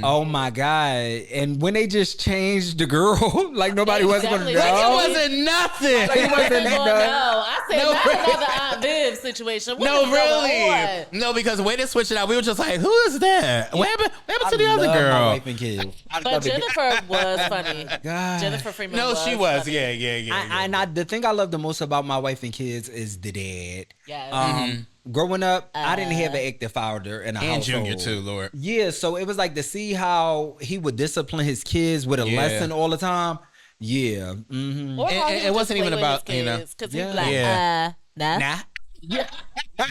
Oh my God. And when they just changed the girl, like nobody was gonna
Exactly.
know.
Like,
It wasn't nothing.
Like, it wasn't
No, I said
No,
not
really.
another Aunt Viv situation. What
No,
is going
really.
on?
No, because the way they switched it out, we were just like, who is that? What happened
I
to the other
love my
girl?
wife and kids. I
But
love it.
Jennifer was funny.
God.
Jennifer Freeman.
No, she was.
funny.
Yeah.
The thing I love the most about my wife and kids is the dad.
Yes.
Growing up, I didn't have an active father in a
And
household.
Junior too, Lord.
Yeah, so it was like to see how he would discipline his kids with a
Yeah.
lesson all the time. Yeah. Mm-hmm.
Or how
And
he
it
would
wasn't
just
even
play with
about,
his
you know.
kids, 'cause
Yeah.
he'd be like,
Yeah.
nah.
Nah.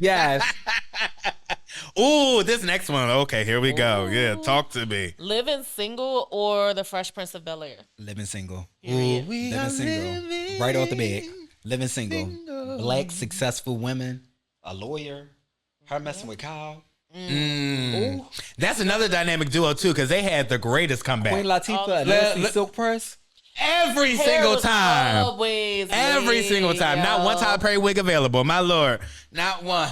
Yes.
Ooh, this next one. Okay, here we go. Yeah, talk to me.
Living single or The Fresh Prince of Bel Air?
Living single.
Period.
We
Living
are
single.
living
Right off the bat. Living single.
single.
Black successful women. A lawyer. Her messing with Kyle.
That's another dynamic duo too, because they had the greatest comeback.
Queen Latifah.
Oh,
Nancy
le-
Silk Press.
Every
Hair
single
was
time.
Always
Every
lit,
single time. Not one
yo.
Tyler Perry wig available. My Lord. Not one.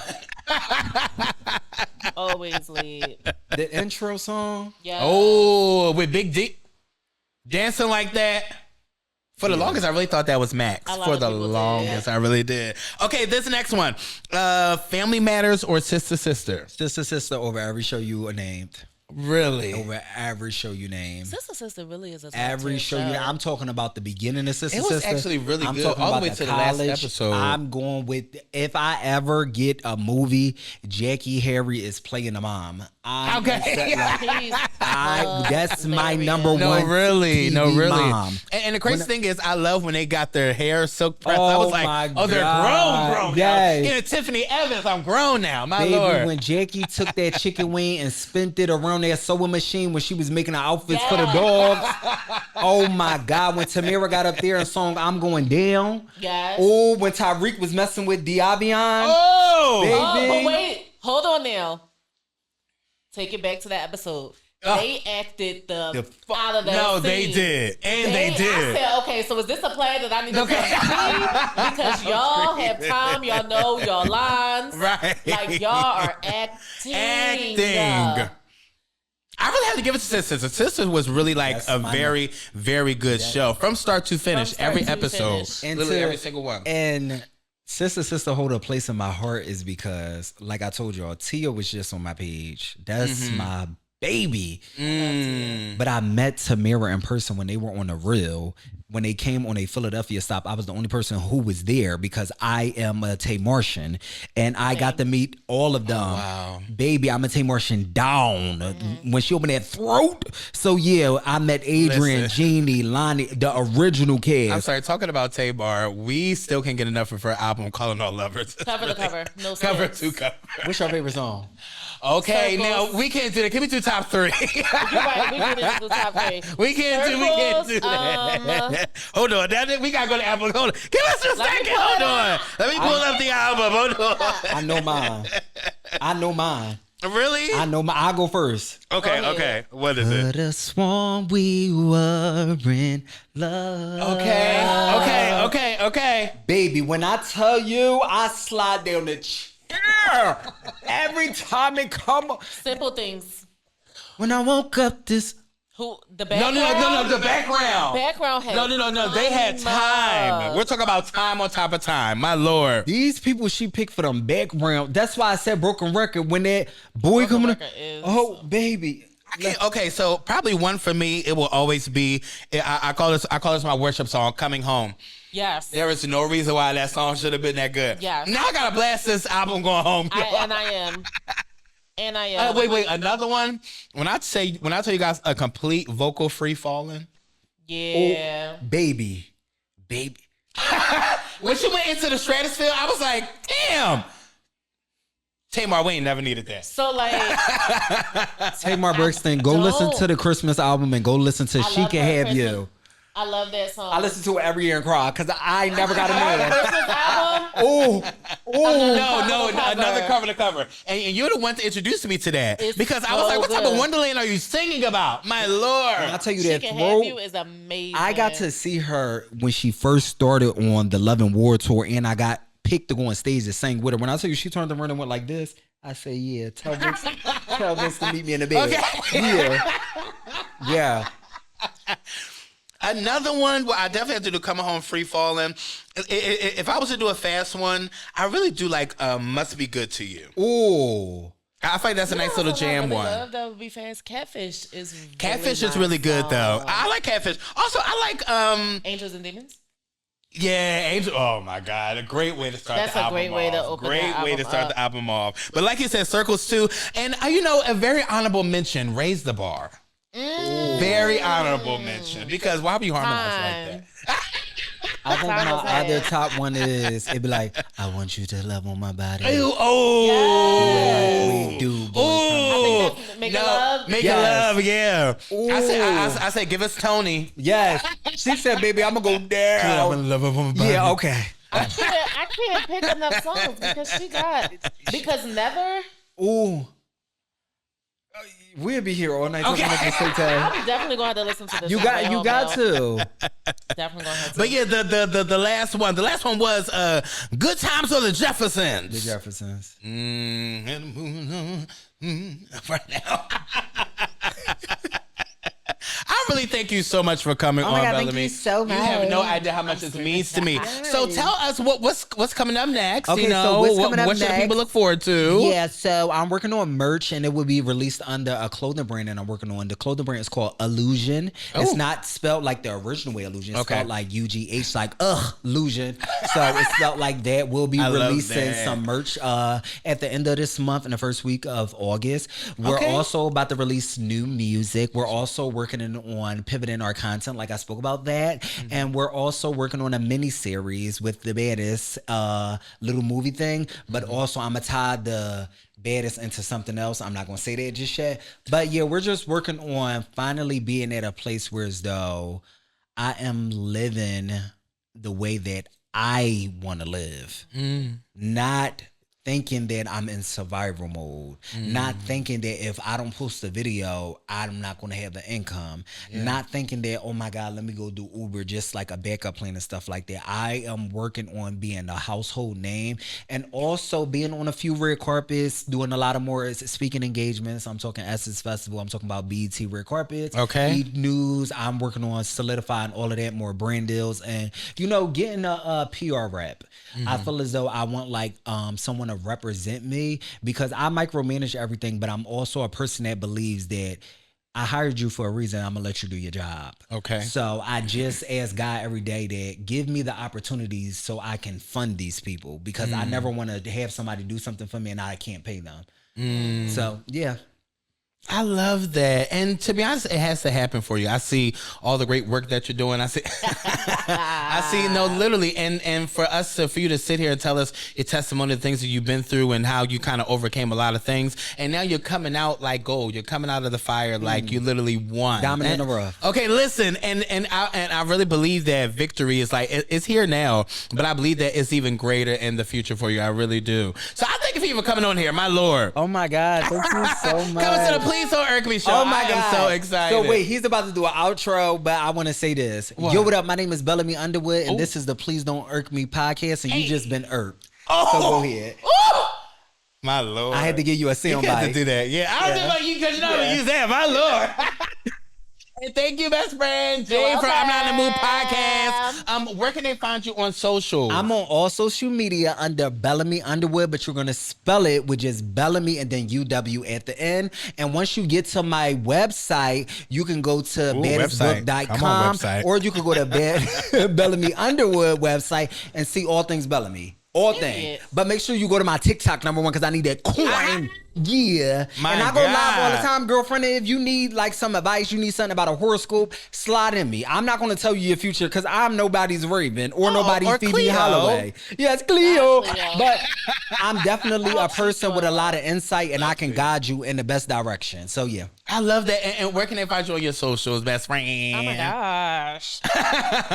Always lit.
The intro song.
Yeah.
Oh, with Big D dancing like that. For the longest, I really thought that was Max.
A lot
For
of
the
people did.
longest, I really did. Okay, this next one. Family Matters or Sister Sister?
Sister over every show you named.
Really?
Over every show you named.
Sister really is a top
Every
tier
show you. I'm talking about the beginning of Sister
It was
Sister.
actually really
I'm
good,
talking
all the
about
way to the last
college.
episode.
I'm going with, if I ever get a movie, Jackie Harry is playing the mom.
Okay.
That's my
hilarious.
number one.
No, really. No,
TV
really.
Mom.
And the crazy thing is, I love when they got their hair silk pressed. I
Oh,
was like,
my
oh, they're
God.
grown
Yes.
now. You know, Tiffany Evans, I'm grown now. My
Baby,
Lord.
when Jackie took that chicken wing and spent it around that sewing machine when she was making the outfits for the dogs. Oh my God. When Tamira got up there and sung I'm Going Down.
Yes.
Oh, when Tyreek was messing with Diabion.
Oh!
Baby.
Oh, but wait, hold on now. Take it back to that episode. They acted the out of that
No,
scene.
they did. And they
I
did.
said, okay, so is this a play that I need to see? Because y'all have time, y'all know your lines.
Right.
Like y'all are acting.
Acting. I really have to give it to Sisters. Sisters was really like
That's
a
my
very, very good show. From start to finish,
start
every
to
episode.
finish.
Literally every single one.
And Sister hold a place in my heart is because, like I told y'all, Tia was just on my page. That's my baby.
Mm.
But I met Tamara in person when they were on the Real. When they came on a Philadelphia stop, I was the only person who was there because I am a Tay Martian, and I got to meet all of them.
wow.
Baby, I'm a Tay Martian down when she opened that throat. So yeah, I met Adrian,
Listen.
Jeannie, Lonnie, the original cast.
I'm sorry, talking about Tamar, we still can't get enough of her album, Calling All Lovers.
Cover to cover. No
Cover
skips.
to cover.
What's your favorite song?
Okay,
Circles.
now we can't do that. Give me two top three.
You're right. We did it to the top three.
we can't do that. Hold on. We gotta go to Apple. Hold on. Give us a
Let me
second.
pull
Hold
it
on.
up.
Let me pull up the album. Hold on.
I know mine. I know mine.
Really?
I know mine. I go first.
Okay,
Go
okay.
ahead.
What is it?
Could have sworn we were in love.
Okay.
Baby, when I tell you I slide down the chair every time it come up.
Simple things.
When I woke up this.
Who the
No,
background?
the background.
Background had
No. They had time. We're talking about time on top of time. My Lord.
These people she picked for them background. That's why I said broken record when that boy
Broken
coming.
Record is-
Oh, baby.
Okay, so probably one for me, it will always be, I call this my worship song, Coming Home.
Yes.
There is no reason why that song should have been that good.
Yes.
Now I gotta blast this album going home.
I am. And I am.
Wait, another one. When I tell you guys a complete vocal free falling.
Yeah.
Baby.
When she went into the stratosphere, I was like, damn. Tamar, we ain't never needed that.
So like,
Tamar Braxton, go listen to the Christmas album and go listen to
I
She
love
Can
her
Have
Christmas.
You.
I love that song.
I listen to it every year and cry because I never got a man.
Christmas album.
Oh,
No,
Cover.
another cover to cover. And you're the one to introduce me to that.
It's
Because I was
so
like, what type of
good.
Wonderland are you singing about? My Lord.
I tell you
She
that
Can
throat.
Have You is amazing.
I got to see her when she first started on the Love and War tour, and I got picked to go on stage to sing with her. When I tell you she turned around and went like this, I say, yeah, tell Vince to meet me in the bed.
Okay.
Yeah.
Another one where I definitely have to do Coming Home Free Falling. If I was to do a fast one, I really do like Must Be Good to You.
Ooh.
I feel like that's a nice little jam one.
Love that would be fast. Catfish is
Catfish
really
is really
nice
good though.
song.
I like Catfish. Also, I like
Angels and Demons.
yeah, Angel. Oh my God, a great way to start.
That's
the
a
album
great way to
off.
open
Great
that
way to
album
start
up.
the album off. But like you said, Circles too, and a very honorable mention. Raise the Bar. Very honorable mention because why be harming us like that?
I think
Time
my
was had.
other top one is, it'd be like, I want you to love on my body.
Ew, oh,
We do, boy.
oh,
think that's Making Love?
Making
Yes.
Love, yeah.
Ooh.
I said, give us Tony.
Yes. She said, baby, I'm going to go down.
Love of my body.
Yeah, okay.
I can't pick enough songs because Never.
Ooh. We'll be here all night talking
Okay.
about the same time.
I'm definitely going to have to listen to this.
You
on my
got
own,
to.
though. Definitely going to have to.
But yeah, the last one. The last one was Good Times of the Jeffersons.
The Jeffersons.
Right now. I really thank you so much for coming on,
my God,
Bellamy.
thank you so
You have no
much.
idea how much this means to me. So tell us what's coming up next.
Okay,
you know,
so what's coming up
what should
next?
people look forward to?
Yeah, so I'm working on merch and it will be released under a clothing brand and I'm working on. The clothing brand is called Illusion. It's not spelled like the original way Illusion. It's
Okay.
spelled like UGH, like illusion. So it's spelled like that. We'll be
I love
releasing
that.
some merch at the end of this month in the first week of August. We're
Okay.
also about to release new music. We're also working on pivoting our content, like I spoke about that.
Mm-hmm.
And we're also working on a mini series with the baddest little movie thing. But
Mm-hmm.
also I'm gonna tie the baddest into something else. I'm not gonna say that just yet. But yeah, we're just working on finally being at a place where as though I am living the way that I want to live. Not thinking that I'm in survival mode, not thinking that if I don't post a video, I'm not going to have the income, not thinking that, oh my God, let me go do Uber just like a backup plan and stuff like that. I am working on being a household name and also being on a few red carpets, doing a lot of more speaking engagements. I'm talking Essence Festival. I'm talking about BET red carpets.
Okay.
E! News. I'm working on solidifying all of that, more brand deals and, getting a PR rep. I feel as though I want like someone to represent me, because I micromanage everything, but I'm also a person that believes that I hired you for a reason. I'm gonna let you do your job.
Okay.
So I just ask God every day that give me the opportunities so I can fund these people, because I never want to have somebody do something for me and I can't pay them. So yeah.
I love that. And to be honest, it has to happen for you. I see all the great work that you're doing. I see, literally. And for you to sit here and tell us your testimony, the things that you've been through and how you kind of overcame a lot of things. And now you're coming out like gold. You're coming out of the fire like you literally won.
Diamond in the rough.
Okay, listen. And I really believe that victory is like, it's here now, but I believe that it's even greater in the future for you. I really do. So I thank you for even coming on here, my Lord.
Oh my God. Thank you so much.
Coming to the Please Don't Irk Me show.
Oh my God.
I'm so excited.
So wait, he's about to do an outro, but I want to say this.
What?
Yo, what up? My name is Bellamy Underwood, and this is the Please Don't Irk Me podcast, and you just been irked.
Oh.
So go ahead.
My Lord.
I had to give you a sound
You got
bite.
to do that. Yeah, I was just like, you because you know how to use that. My Lord. And thank you, best friend Jay from I'm Not in the Mood podcast. Where can they find you on social?
I'm on all social media under Bellamy Underwood, but you're going to spell it with just Bellamy and then UW at the end. And once you get to my website, you can go to baddestbook.com, or you can go to Bellamy Underwood website and see all things Bellamy. All things. But make sure you go to my TikTok, number one, because I need that coin. Yeah.
My
and I go live all the
God.
time, girlfriend. If you need like some advice, you need something about a horoscope, slide in me. I'm not going to tell you your future because I'm nobody's Raven or nobody's
or
Phoebe
Cleo.
Holloway. Yes, Cleo.
Cleo.
But I'm definitely a person with a lot of insight, and I can guide you in the best direction. So yeah.
I love that. And where can they find you on your socials, best friend?
Oh my gosh.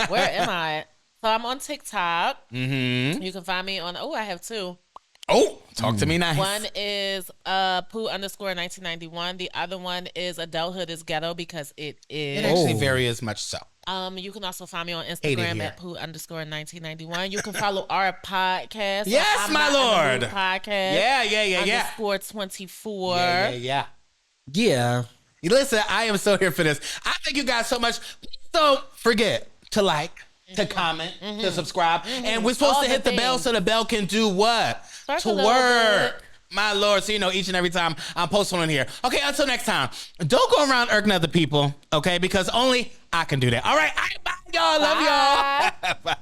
Where am I? So I'm on TikTok.
Mm-hmm.
You can find me on, I have two.
Oh, talk to me nice.
One is Pooh_1991. The other one is Adulthood is Ghetto, because it is.
It actually varies much so.
You can also find me on
Ate it
Instagram
here.
at Pooh_1991. You can follow our podcast.
Yes,
I'm
my
Not in the
Lord.
Mood podcast.
Yeah.
_24.
Yeah.
Yeah.
Listen, I am so here for this. I thank you guys so much. Please don't forget to like, to comment, to subscribe. And we're supposed
All
to
the
hit the bell
things.
so the bell can do what?
Work
to
a little
work.
bit.
My Lord. So, each and every time I'm posting on here. Okay, until next time. Don't go around irking other people, okay? Because only I can do that. All right, bye, y'all. Love y'all.
Bye.
Bye.